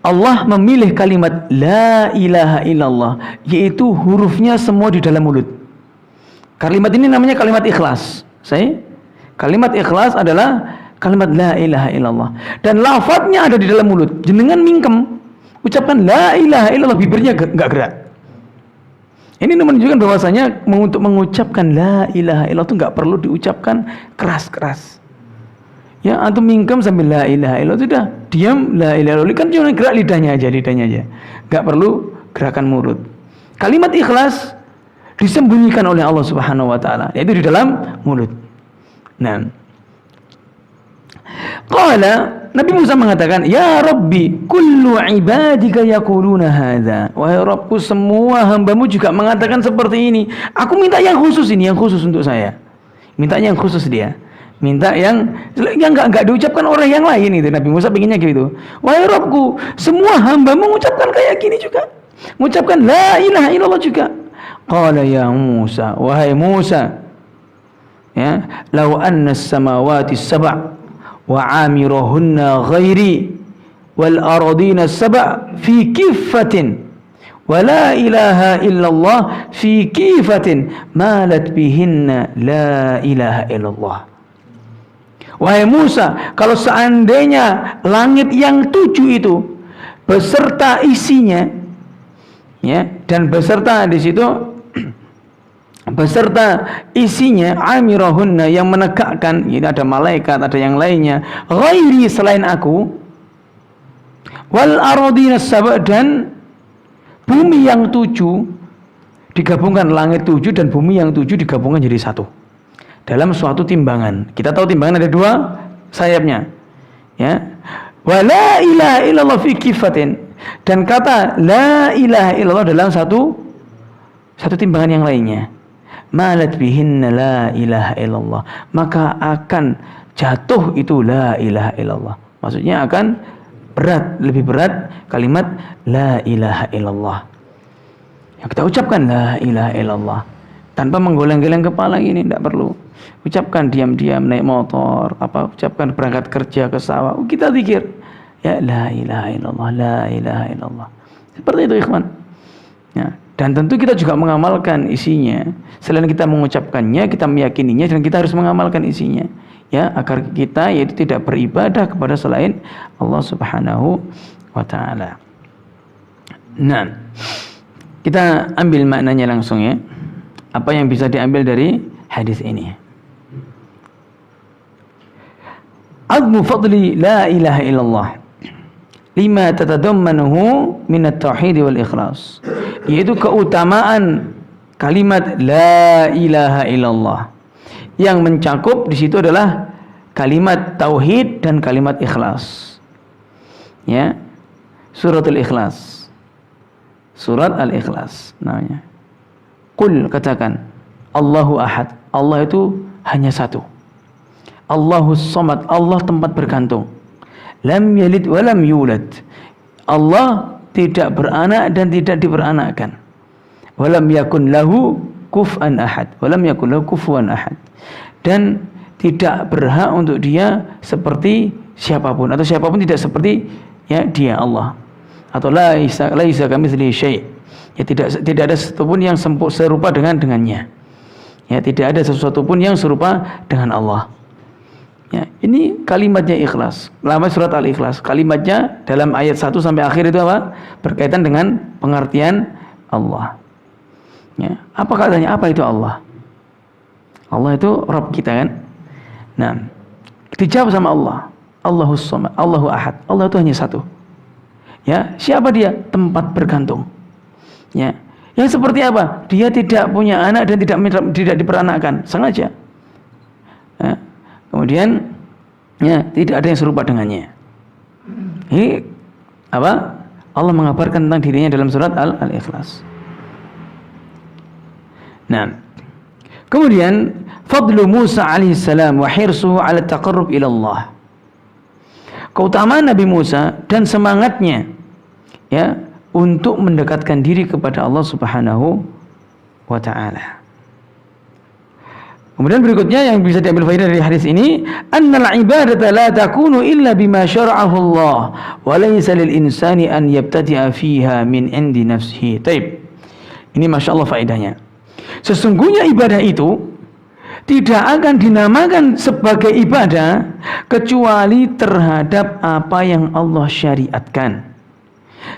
Allah memilih kalimat la ilaha illallah, yaitu hurufnya semua di dalam mulut. Kalimat ini namanya kalimat ikhlas. Kalimat ikhlas adalah kalimat la ilaha illallah, dan lafadznya ada di dalam mulut. Jenengan mingkem ucapkan la ilaha illallah, bibirnya enggak gerak. Ini menunjukkan bahwasanya untuk mengucapkan la ilaha illallah itu enggak perlu diucapkan keras-keras. Ya, antum mingkem sambil la ilaha illallah, sudah diam, la ilaha illallah, kan cuma gerak lidahnya aja. Enggak perlu gerakan mulut. Kalimat ikhlas disembunyikan oleh Allah Subhanahu wa taala, yaitu di dalam mulut. Nah, Nabi Musa mengatakan, "Ya Rabbi, kullu ibadika yaquluna hadza." Wahai Rabbku, semua hambamu juga mengatakan seperti ini. Aku minta yang khusus ini, yang khusus untuk saya. Minta yang khusus dia. Minta yang enggak diucapkan oleh yang lain itu. Nabi Musa pengennya gitu. Wahai Rabbku, semua hambamu mengucapkan kayak gini juga. Mengucapkan la ilaha illallah juga. Qala ya Musa, wahai Musa, ya, law anna as-samawati sab' wa 'amiruhunna ghairi wal ardina sab' fi kiffatin wa la ilaha illallah fi kiffatin malat bihinna la ilaha illallah. Wahai Musa, kalau seandainya langit yang 7 itu beserta isinya, ya, dan beserta di situ beserta isinya, amirahunna, yang menegakkan, ini ada malaikat, ada yang lainnya, ghairi, selain aku, wal aradina sab', dan bumi yang 7 digabungkan, langit 7 dan bumi yang 7 digabungkan jadi satu dalam suatu timbangan. Kita tahu timbangan ada 2 sayapnya, ya. Wa la ilaha illallah fi kifatin, dan kata la ilaha illallah dalam satu timbangan yang lainnya. Malat bihinna la ilaha illallah, maka akan jatuh itu la ilaha illallah. Maksudnya akan berat, lebih berat kalimat la ilaha illallah. Yang kita ucapkan la ilaha illallah tanpa menggoleng-geleng kepala ini, tidak perlu. Ucapkan diam-diam naik motor, ucapkan berangkat kerja ke sawah, kita zikir ya la ilaha illallah, la ilaha illallah. Seperti itu ikhwan. Ya, dan tentu kita juga mengamalkan isinya. Selain kita mengucapkannya, kita meyakininya, dan kita harus mengamalkan isinya, ya, agar kita yaitu tidak beribadah kepada selain Allah Subhanahu wa taala. Nah, kita ambil maknanya langsung, ya. Apa yang bisa diambil dari hadis ini? Azmu fadli la ilaha illallah lima tatadammanuhu min at-tauhid wal ikhlas, yaitu keutamaan kalimat la ilaha illallah yang mencakup di situ adalah kalimat tauhid dan kalimat ikhlas. Ya, suratul ikhlas, surat al-ikhlas namanya. Qul, katakan, Allahu ahad, Allah itu hanya satu. Allahus samad, Allah tempat bergantung. Lam yalid wa lam yulad, Allah tidak beranak dan tidak diberanakkan. Walam yakun lahu kufuwan ahad, walam yakun lahu kufuwan ahad, dan tidak berhak untuk dia seperti siapapun, atau siapapun tidak seperti, ya, dia Allah. Atau laisa kamitslihi syai', ya, tidak ada sesuatu pun yang serupa dengannya. Ya, tidak ada sesuatu pun yang serupa dengan Allah. Ya, ini kalimatnya ikhlas. Lama surat Al-Ikhlas. Kalimatnya dalam ayat 1 sampai akhir itu apa? Berkaitan dengan pengertian Allah. Ya, apa katanya? Apa itu Allah? Allah itu Rabb kita kan? Nah, dijawab sama Allah. Allahus Samad, Allahu Ahad. Allah itu hanya satu. Ya, siapa dia? Tempat bergantung. Ya. Yang seperti apa? Dia tidak punya anak dan tidak diperanakkan, sengaja. Ya. Kemudian ya, tidak ada yang serupa dengannya. Ini apa? Allah mengabarkan tentang dirinya dalam surat Al-Ikhlas. Nah, kemudian fadlu Musa alaihissalam wa hirsuhu ala taqarrub ila Allah. Keutamaan Nabi Musa dan semangatnya ya untuk mendekatkan diri kepada Allah Subhanahu wa taala. Kemudian berikutnya yang bisa diambil faedah dari hadis ini, annal ibadata la takunu illa bima syara'ahu Allah wa laysa lil insani an yabtadi'a fiha min indi nafsihi. Taib. Ini masyaallah faedahnya. Sesungguhnya ibadah itu tidak akan dinamakan sebagai ibadah kecuali terhadap apa yang Allah syariatkan.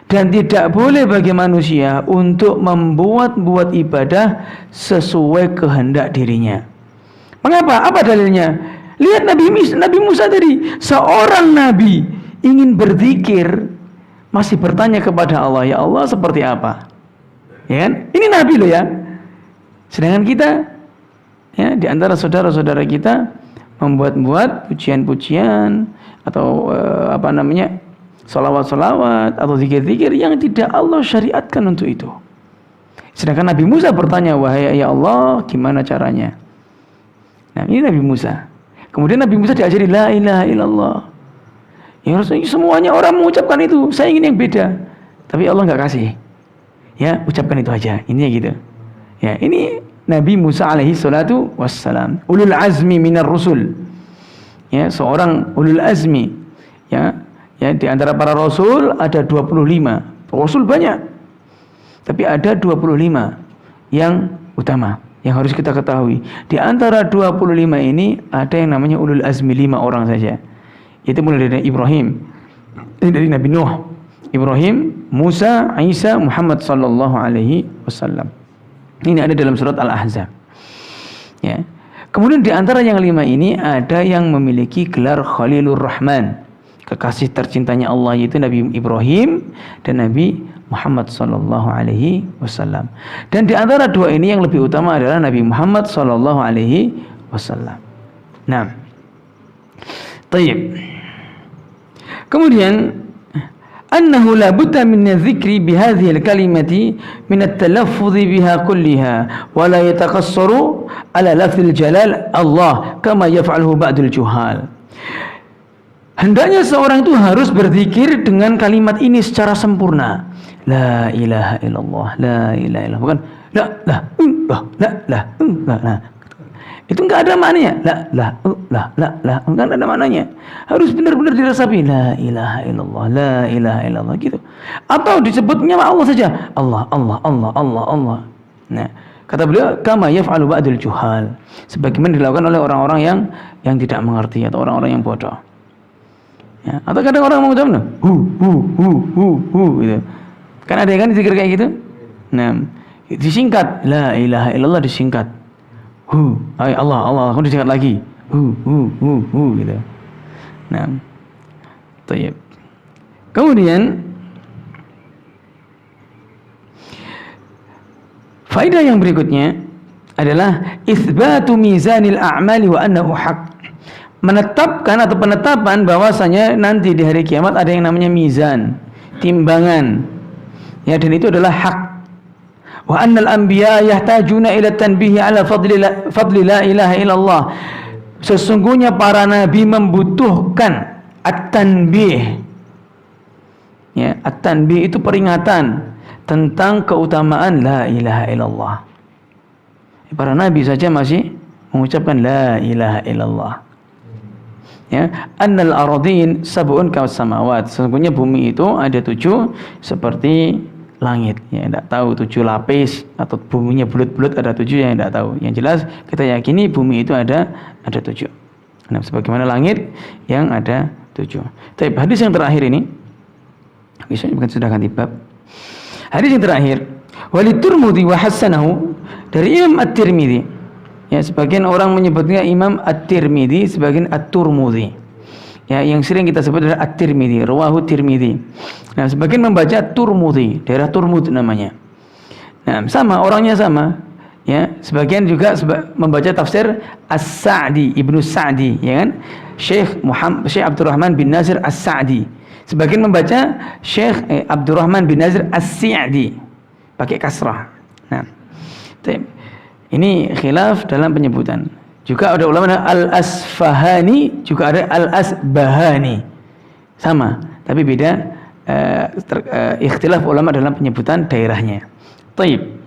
Dan tidak boleh bagi manusia untuk membuat ibadah sesuai kehendak dirinya. Mengapa? Apa dalilnya? Lihat Nabi Musa tadi, seorang nabi ingin berzikir masih bertanya kepada Allah, ya Allah seperti apa? Ya kan? Ini nabi loh ya. Sedangkan kita ya di antara saudara-saudara kita membuat pujian-pujian atau salawat-salawat atau zikir-zikir yang tidak Allah syariatkan untuk itu. Sedangkan Nabi Musa bertanya, wahai ya Allah, gimana caranya? Nah, ini Nabi Musa. Kemudian Nabi Musa diajari la ilaha illallah. Ya Rasulullah, semuanya orang mengucapkan itu. Saya ingin yang beda. Tapi Allah enggak kasih. Ya, ucapkan itu aja. Ini gitu. Ya, ini Nabi Musa alaihi salatu wassalam. Ulul azmi minar rusul. Ya, seorang ulul azmi. Ya, di antara para rasul ada 25. Rasul banyak. Tapi ada 25 yang utama. Yang harus kita ketahui, di antara 25 ini ada yang namanya ulul azmi, 5 orang saja. Itu mulai dari Ibrahim, dari Nabi Nuh, Ibrahim, Musa, Isa, Muhammad sallallahu alaihi wasallam. Ini ada dalam surat Al-Ahzab. Ya. Kemudian di antara yang 5 ini ada yang memiliki gelar Khalilur Rahman, kekasih tercintanya Allah, yaitu Nabi Ibrahim dan Nabi Muhammad sallallahu alaihi wasallam. Dan di antara 2 ini yang lebih utama adalah Nabi Muhammad sallallahu alaihi wasallam. Nah. Baik. Kemudian annahu la budda min dzikri bi hadhihi al-kalimati min at-talaffuz biha kulliha wa la yataqassaru ala lafzil jalal Allah kama yaf'aluhu ba'dul juhal. Hendaknya seorang itu harus berzikir dengan kalimat ini secara sempurna. La ilaha illallah, la ilaha illallah. Bukan la. Itu enggak ada maknanya. La. Enggak ada maknanya. Harus benar-benar dirasapi. La ilaha illallah, la ilaha illallah gitu. Atau disebutnya Allah saja. Allah. Nah, kata beliau, kama yaf'alu ba'dul juhal. Sebagaimana dilakukan oleh orang-orang yang tidak mengerti atau orang-orang yang bodoh. Ya, atau kadang orang mengucapkan gitu. Kan ada kan zikir kayak gitu? Nah, disingkat la ilaha illallah, disingkat. Allah, disingkat lagi. Gitu. Nah. Baik. Kemudian faedah yang berikutnya adalah itsbatu mizanil a'mali wa annahu haqq. Menetapkan atau penetapan bahwasanya nanti di hari kiamat ada yang namanya mizan, timbangan. Ya, dan itu adalah hak. Wa annal anbiya yahtajuna ila tanbihi ala fadli la ilaha illallah. Sesungguhnya para nabi membutuhkan at-tanbih. Ya, at-tanbih itu peringatan tentang keutamaan la ilaha illallah. Para nabi saja masih mengucapkan la ilaha illallah. Ya, annal aradin sab'un kawas samawat. Sesungguhnya bumi itu ada 7 seperti langit. Ya, tidak tahu 7 lapis atau buminya bulat-bulat ada 7 yang tidak tahu. Yang jelas kita yakini bumi itu ada 7. Nah, sebagaimana langit yang ada 7. Tapi hadis yang terakhir ini, bisa bukan sudah ganti bab. Hadis yang terakhir, Walid Tirmidzi wa hasanahu, dari Imam At-Tirmidzi. Ya, sebagian orang menyebutnya Imam At-Tirmidzi, sebagian At-Turmudzi. Ya, yang sering kita sebut adalah At-Tirmidzi, rawahu Tirmidzi. Nah, sebagian membaca Turmudzi, daerah Turmud namanya. Nah, sama, orangnya sama. Ya, sebagian juga membaca tafsir As-Sa'di, Ibnu Sa'di, ya kan? Syekh Abdurrahman bin Nasir As-Sa'di. Sebagian membaca Syekh Abdurrahman bin Nasir As-Sa'di, pakai kasrah. Nah, ini khilaf dalam penyebutan. Juga ada ulama Al-Asfahani, juga ada Al-Asbahani. Sama, tapi beda ikhtilaf ulama dalam penyebutan daerahnya. Taib.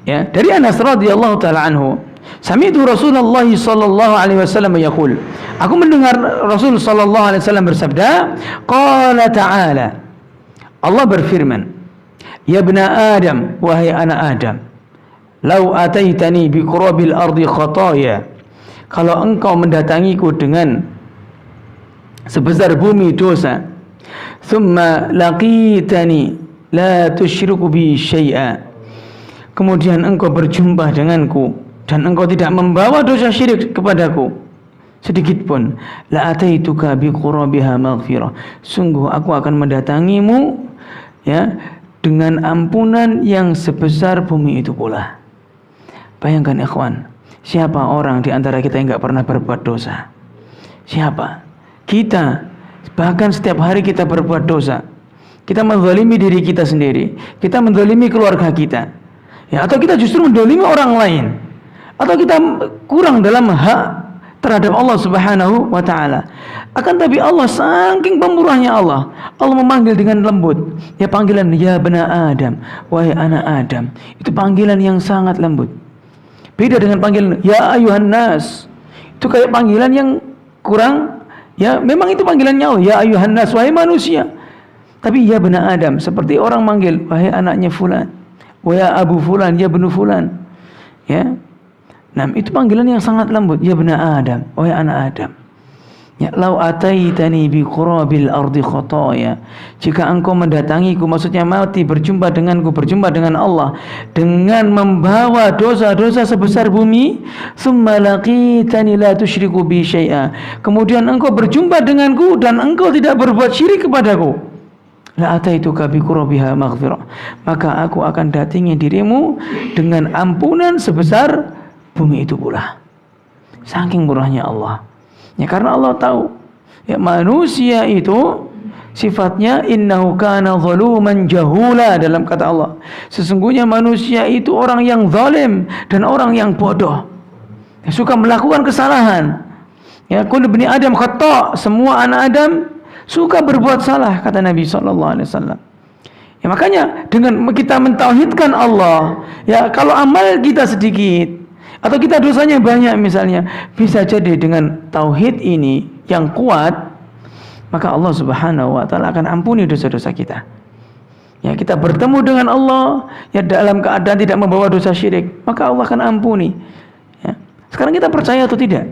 Ya, dari Anas radhiyallahu taala anhu, sami'tu Rasulullah sallallahu alaihi wasallam yaqul, aku mendengar Rasul sallallahu alaihi wasallam bersabda, qala ta'ala, Allah berfirman, ya ibna Adam, wahai anak Adam, lau ataitani bi qurabil ardi khataya, kalau engkau mendatangiku dengan sebesar bumi dosa, thumma laqitani la tusyriku bi syai'a, kemudian engkau berjumpa denganku dan engkau tidak membawa dosa syirik kepadaku sedikit pun, la ataituka bi qurabiha maghfirah, sungguh aku akan mendatangimu ya dengan ampunan yang sebesar bumi itu pula. Bayangkan ikhwan, siapa orang di antara kita yang enggak pernah berbuat dosa? Siapa? Kita. Bahkan setiap hari kita berbuat dosa. Kita menzalimi diri kita sendiri, kita menzalimi keluarga kita. Ya, atau kita justru mendolimi orang lain, atau kita kurang dalam hak terhadap Allah Subhanahu wa taala. Akan tapi Allah saking pemurahnya Allah memanggil dengan lembut. Ya, panggilan ya bena Adam, wahai anak Adam, itu panggilan yang sangat lembut. Beda dengan panggilan ya ayuhan nas. Itu kayak panggilan yang kurang, ya memang itu panggilannya Allah, ya ayuhan nas, wahai manusia. Tapi ya bena Adam, seperti orang manggil wahai anaknya fulan, wa ya abu fulan, ya benu fulan. Ya. Nah, itu panggilan yang sangat lembut. Ya bena Adam, wahai anak Adam. Ya, lau ataitani bi qurabil ardi khataya. Jika engkau mendatangiku, maksudnya mati, berjumpa denganku, berjumpa dengan Allah dengan membawa dosa-dosa sebesar bumi, tsumma laqitani la tusyriku bi syai'a. Kemudian engkau berjumpa denganku dan engkau tidak berbuat syirik kepadaku. La ataituka bi qurabiha maghfirah. Maka aku akan datangi dirimu dengan ampunan sebesar bumi itu pula. Saking murahnya Allah. Ya, karena Allah tahu ya manusia itu sifatnya innahu kana zaluman jahula, dalam kata Allah. Sesungguhnya manusia itu orang yang zalim dan orang yang bodoh. Ya, suka melakukan kesalahan. Ya, kullu bani Adam khata', semua anak Adam suka berbuat salah, kata Nabi sallallahu alaihi wasallam. Ya, makanya dengan kita mentauhidkan Allah, ya kalau amal kita sedikit atau kita dosanya banyak misalnya, bisa jadi dengan tauhid ini yang kuat, maka Allah Subhanahu wa taala akan ampuni dosa-dosa kita. Ya, kita bertemu dengan Allah ya dalam keadaan tidak membawa dosa syirik, maka Allah akan ampuni. Ya. Sekarang kita percaya atau tidak?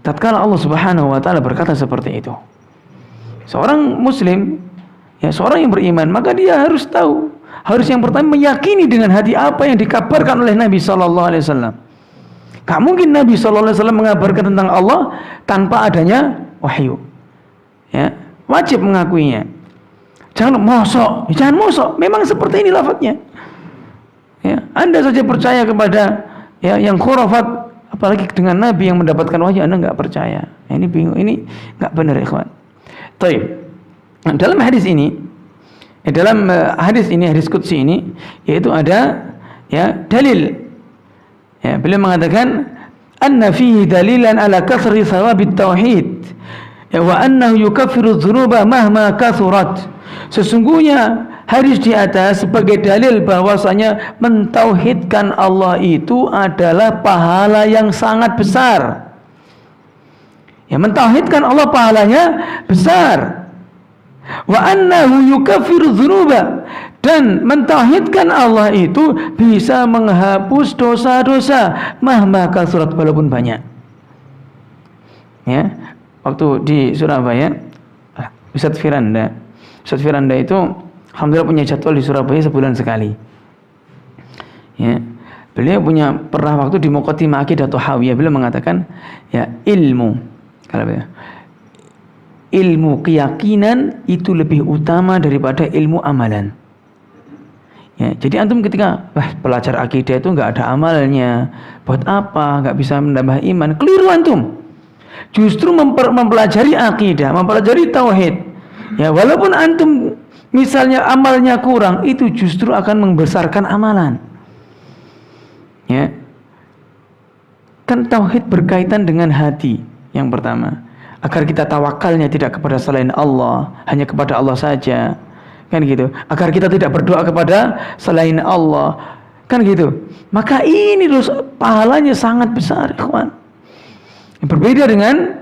Tatkala Allah Subhanahu wa taala berkata seperti itu, seorang muslim, ya seorang yang beriman, maka dia harus tahu, harus yang pertama meyakini dengan hati apa yang dikabarkan oleh Nabi sallallahu alaihi wasallam. Gak mungkin Nabi sallallahu alaihi wasallam mengabarkan tentang Allah tanpa adanya wahyu. Ya, wajib mengakuinya. Jangan mosok, memang seperti ini lafadznya. Ya, Anda saja percaya kepada ya yang khurafat, apalagi dengan Nabi yang mendapatkan wahyu Anda enggak percaya. Ini bingung, ini enggak benar ikhwan. Baik. Dalam hadis ini, hadis qudsi ini, yaitu ada ya dalil. Ya, beliau mengatakan anna fihi dalilan ala kathri thawabit tauhid. Ya, wa annahu yukaffiru dzunuba mahma kathurat. Sesungguhnya hadis di atas sebagai dalil bahwasanya mentauhidkan Allah itu adalah pahala yang sangat besar. Ya, mentauhidkan Allah pahalanya besar. Wa annahu yukaffiru dzunuba, dan mentauhidkan Allah itu bisa menghapus dosa-dosa mahma kasurat, walaupun banyak. Ya, waktu di Surabaya, Ustadz Firanda itu alhamdulillah punya jadwal di Surabaya sebulan sekali. Ya, beliau pernah waktu di Muqaddimah Aqidah Thahawiyah, beliau mengatakan ya ilmu keyakinan itu lebih utama daripada ilmu amalan. Ya, jadi antum ketika belajar akidah itu nggak ada amalnya, buat apa? Nggak bisa menambah iman. Keliru antum. Justru mempelajari akidah, mempelajari tauhid. Ya, walaupun antum misalnya amalnya kurang, itu justru akan membesarkan amalan. Ya, kan tauhid berkaitan dengan hati yang pertama. Agar kita tawakalnya tidak kepada selain Allah, hanya kepada Allah saja. Kan gitu. Agar kita tidak berdoa kepada selain Allah, kan gitu. Maka ini pahalanya sangat besar, ikhwan. Berbeda dengan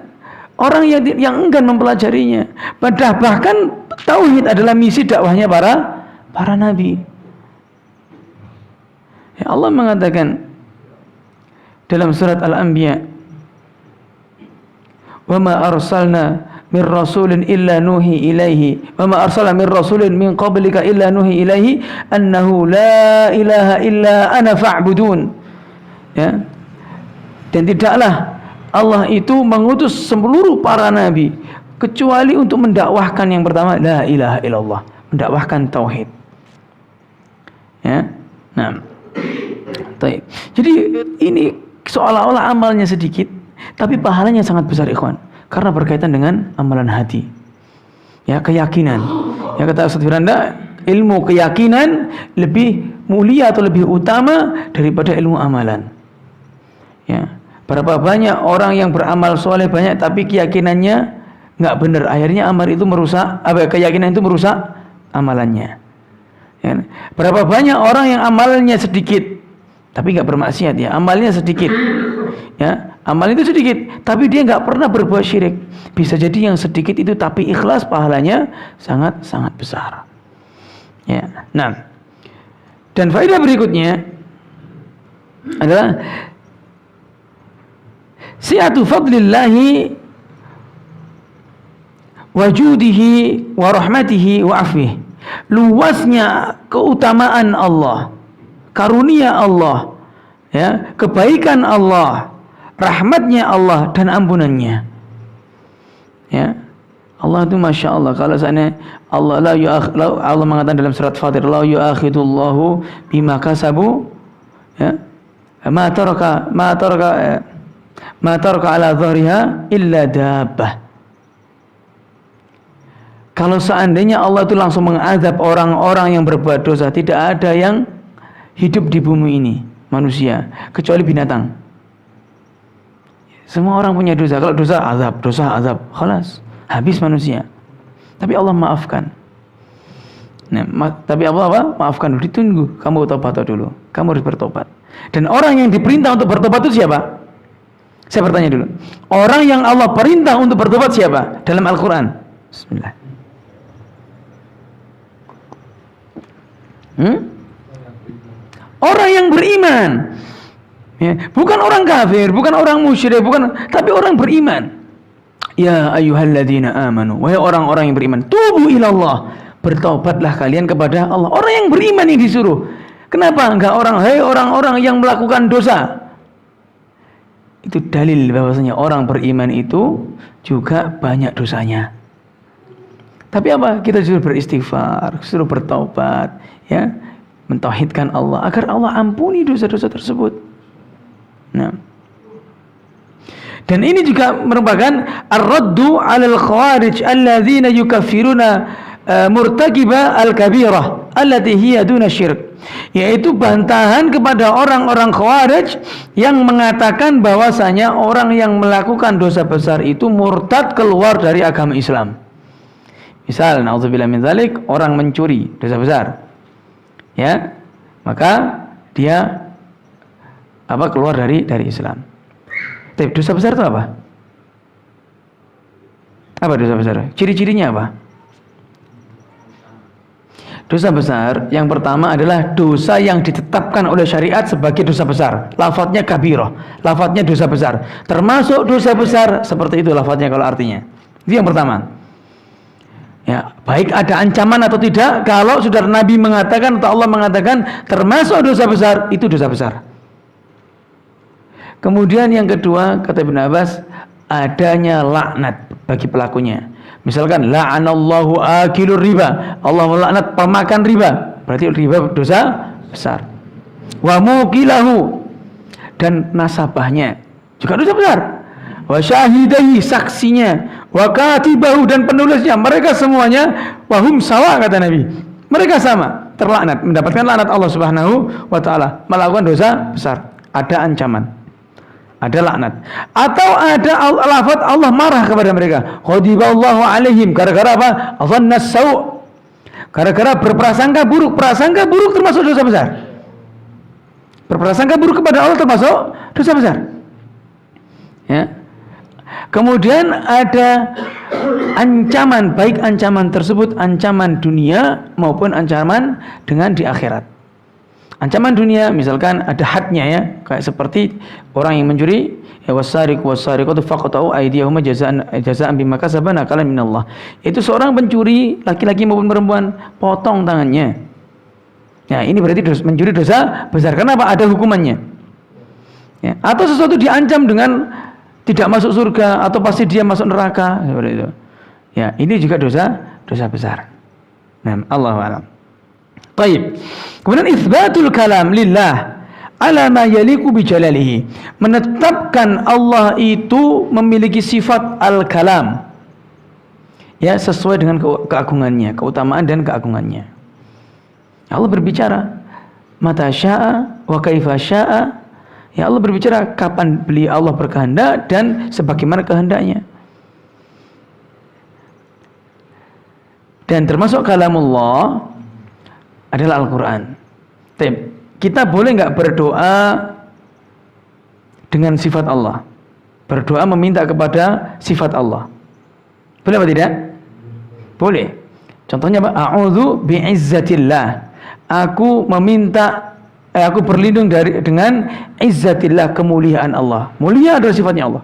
orang yang enggan mempelajarinya. Bahkan tauhid adalah misi dakwahnya para nabi. Ya, Allah mengatakan dalam surat Al-Anbiya, "Wa ma arsalna min rasulin illa nuhi ilaihi wa ma arsala min rasulin min qablika illa nuhi ilaihi annahu la ilaha illa ana fa'budun." Ya. Dan tidaklah Allah itu mengutus seluruh para nabi kecuali untuk mendakwahkan yang pertama la ilaha illallah, mendakwahkan tauhid. Ya. Nah. Baik. Jadi ini seolah-olah amalnya sedikit tapi pahalanya sangat besar, ikhwan. Karena berkaitan dengan amalan hati. Ya, keyakinan. Ya, kata Ustaz Firanda, ilmu keyakinan lebih mulia atau lebih utama daripada ilmu amalan. Ya. Berapa banyak orang yang beramal soleh banyak tapi keyakinannya nggak benar. Akhirnya amal itu merusak, keyakinan itu merusak amalannya. Ya. Berapa banyak orang yang amalnya sedikit tapi nggak bermaksiat, ya, amalnya sedikit. Ya, amal itu sedikit, tapi dia nggak pernah berbuat syirik. Bisa jadi yang sedikit itu tapi ikhlas, pahalanya sangat besar. Ya, nah, dan faedah berikutnya adalah si'atu fadlillahi wajudihi wa rahmatihi wa afwih. Luasnya keutamaan Allah, karunia Allah, ya, kebaikan Allah, rahmatnya Allah dan ampunannya. Ya, Allah itu masya Allah. Kalau seandainya Allah mengatakan dalam surat Fatir, la yu'akhidullahu bima kasabu, ya, ma taraka ala dhahriha illa dabbah. Kalau seandainya Allah itu langsung mengazab orang-orang yang berbuat dosa, tidak ada yang hidup di bumi ini manusia kecuali binatang. Semua orang punya dosa. Kalau dosa azab, khalas, habis manusia. Tapi Allah maafkan. Nah, tapi Allah apa? Maafkan dulu, ditunggu. Kamu bertobat dulu. Kamu harus bertobat. Dan orang yang diperintah untuk bertobat itu siapa? Saya bertanya dulu. Orang yang Allah perintah untuk bertobat siapa? Dalam Al-Quran. Bismillah. Orang yang beriman. Ya, bukan orang kafir, bukan orang musyrik, tapi orang beriman. Ya ayyuhalladzina amanu, wahai orang-orang yang beriman, tubu ilallah, bertaubatlah kalian kepada Allah. Orang yang beriman yang disuruh. Kenapa enggak orang-orang yang melakukan dosa? Itu dalil bahwasanya orang beriman itu juga banyak dosanya. Tapi apa? Kita disuruh beristighfar, disuruh bertaubat, ya, mentauhidkan Allah agar Allah ampuni dosa-dosa tersebut. Nah, dan ini juga merupakan ar-raddu 'alal khawarij alladzina yukaffiruna murtakiba al-kabirah allati hiya duna syirk, yaitu bantahan kepada orang-orang khawarij yang mengatakan bahwasanya orang yang melakukan dosa besar itu murtad, keluar dari agama Islam. Misal, na'udzubillah min dzalik, orang mencuri, dosa besar. Ya, maka dia keluar dari Islam. Tapi dosa besar itu apa? Apa dosa besar? Ciri-cirinya apa? Dosa besar yang pertama adalah dosa yang ditetapkan oleh syariat sebagai dosa besar. Lafadznya kabirah, lafadznya dosa besar. Termasuk dosa besar seperti itu lafadznya kalau artinya. Itu yang pertama. Ya, baik ada ancaman atau tidak, kalau saudara Nabi mengatakan atau Allah mengatakan termasuk dosa besar, itu dosa besar. Kemudian yang kedua, kata Ibn Abbas, adanya laknat bagi pelakunya. Misalkan la'anallahu akilur riba, Allah melaknat pemakan riba, berarti riba dosa besar. Wa muqilahu, dan nasabahnya juga dosa besar. Wa syahidahi, saksinya, wa katibahu, dan penulisnya, mereka semuanya wahum sawa, kata Nabi. Mereka sama, terlaknat, mendapatkan laknat Allah Subhanahu wa taala, melakukan dosa besar. Ada ancaman, ada laknat, atau ada lafaz Allah marah kepada mereka. Ghadiballahu alaihim, gara-gara apa? Dhannas sau', gara-gara berprasangka buruk. Prasangka buruk termasuk dosa besar. Berprasangka buruk kepada Allah termasuk dosa besar. Ya. Kemudian ada ancaman, baik ancaman tersebut ancaman dunia maupun ancaman dengan di akhirat. Ancaman dunia misalkan ada hadnya, ya, kayak seperti orang yang mencuri, ya, wasariq wasariqatu faqta'u aydiyahuma jazaan bima kasaba nakalan minallah. Itu seorang pencuri laki-laki maupun perempuan, potong tangannya. Ya, ini berarti mencuri dosa besar. Kenapa? Ada hukumannya. Ya, atau sesuatu diancam dengan tidak masuk surga atau pasti dia masuk neraka, seperti itu. Ya, ini juga dosa besar. Nah, Allahu a'lam. Baik. Kemudian itsbatul kalam lillah ala ma yaliqu bi jalalihi. Menetapkan Allah itu memiliki sifat al-kalam. Ya, sesuai dengan keagungannya, keutamaan dan keagungannya. Allah berbicara mata syaa wa kaifa syaa. Ya, Allah berbicara kapan Allah berkehendak dan sebagaimana kehendaknya. Dan termasuk kalamullah adalah Al-Quran. Kita boleh nggak berdoa dengan sifat Allah? Berdoa meminta kepada sifat Allah. Boleh apa tidak? Boleh. Contohnya apa? A'udzu bi'izzatillah. Aku berlindung dengan izzatillah, kemuliaan Allah. Mulia adalah sifatnya Allah.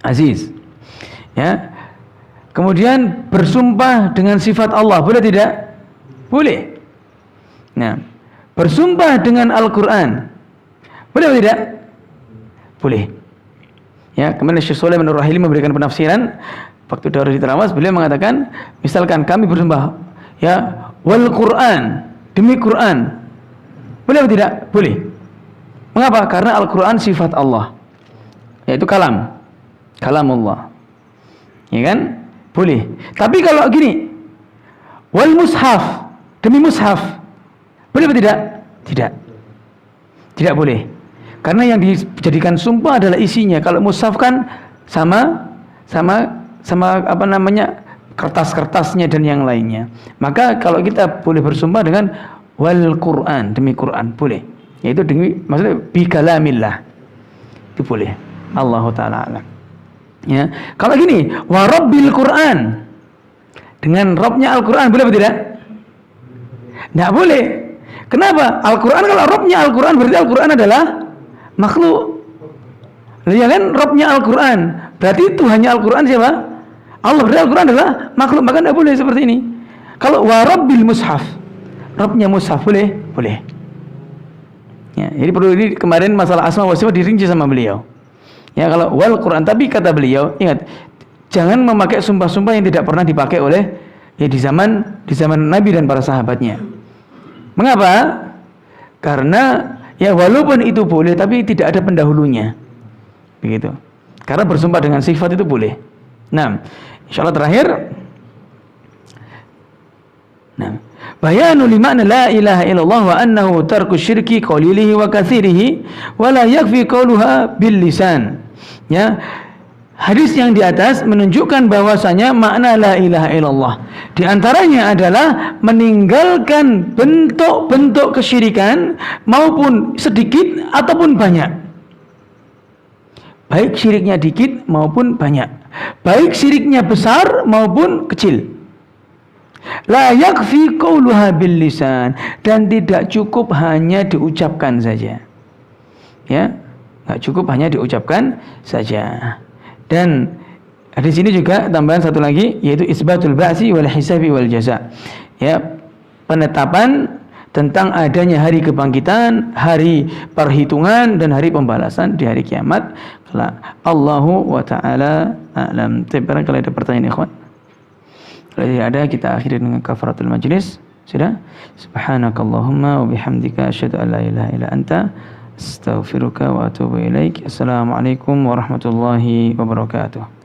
Aziz. Ya. Kemudian bersumpah dengan sifat Allah. Boleh tidak? Boleh. Nah, bersumpah dengan Al-Quran. Boleh atau tidak? Boleh. Ya, kemudian Syekh Sulaiman Ar-Rahili memberikan penafsiran waktu Darul Tirawas, beliau mengatakan, misalkan kami bersumpah, ya, wal Quran, demi Quran. Boleh atau tidak? Boleh. Mengapa? Karena Al-Quran sifat Allah, yaitu kalam Allah. Ya kan? Boleh. Tapi kalau gini, wal mushaf, demi mushaf, boleh atau tidak? Tidak boleh. Karena yang dijadikan sumpah adalah isinya. Kalau mushaf kan sama apa namanya, kertas-kertasnya dan yang lainnya. Maka kalau kita boleh bersumpah dengan wal Quran, demi Quran, boleh. Yaitu demi, maksudnya bi kalamillah. Itu boleh. Allahu taala alam. Ya. Kalau gini, wa rabbil Quran, dengan Rabbnya Al-Quran, boleh atau tidak? Tidak boleh. Kenapa? Al-Quran, kalau Rabbnya Al-Quran, berarti Al-Quran adalah makhluk. Ya kan? Rabbnya Al-Quran, berarti Tuhannya Al-Quran siapa? Allah. Berarti Al-Quran adalah makhluk. Maka tidak boleh seperti ini. Kalau wa rabbil mushaf, Rabbnya mushaf, boleh? Boleh. Ya, jadi perlu, ini kemarin masalah asma wa sifat dirinci sama beliau. Ya, kalau wal Quran, tapi kata beliau, ingat, jangan memakai sumpah-sumpah yang tidak pernah dipakai oleh, ya, di zaman Nabi dan para sahabatnya. Mengapa? Karena ya walaupun itu boleh, tapi tidak ada pendahulunya. Begitu. Karena bersumpah dengan sifat itu boleh. Nah, insyaallah terakhir. Nah, bayanu limakna la ilaha illallah wa annahu tarku syirki qalilihi wa katsirihi wa la yakfi qauluha bil lisan. Ya. Hadis yang di atas menunjukkan bahwasanya makna la ilaha illallah di antaranya adalah meninggalkan bentuk-bentuk kesyirikan maupun sedikit ataupun banyak. Baik syiriknya dikit maupun banyak. Baik syiriknya besar maupun kecil. La yakfi qauluha bil lisan, dan tidak cukup hanya diucapkan saja. Ya, enggak cukup hanya diucapkan saja. Dan di sini juga tambahan satu lagi, yaitu isbatul ba'si wal hisabi wal jaza. Ya, penetapan tentang adanya hari kebangkitan, hari perhitungan, dan hari pembalasan di hari kiamat kelak. Allahu wa ta'ala a'lam. Tapi kalau ada pertanyaan ikhwan, kalau tidak ada, kita akhiri dengan kafaratul majlis. Sudah? Subhanakallahumma wa bihamdika asyhadu an la ilaha illa anta astaghfiruka wa atubu ilaik. Assalamualaikum warahmatullahi wabarakatuh.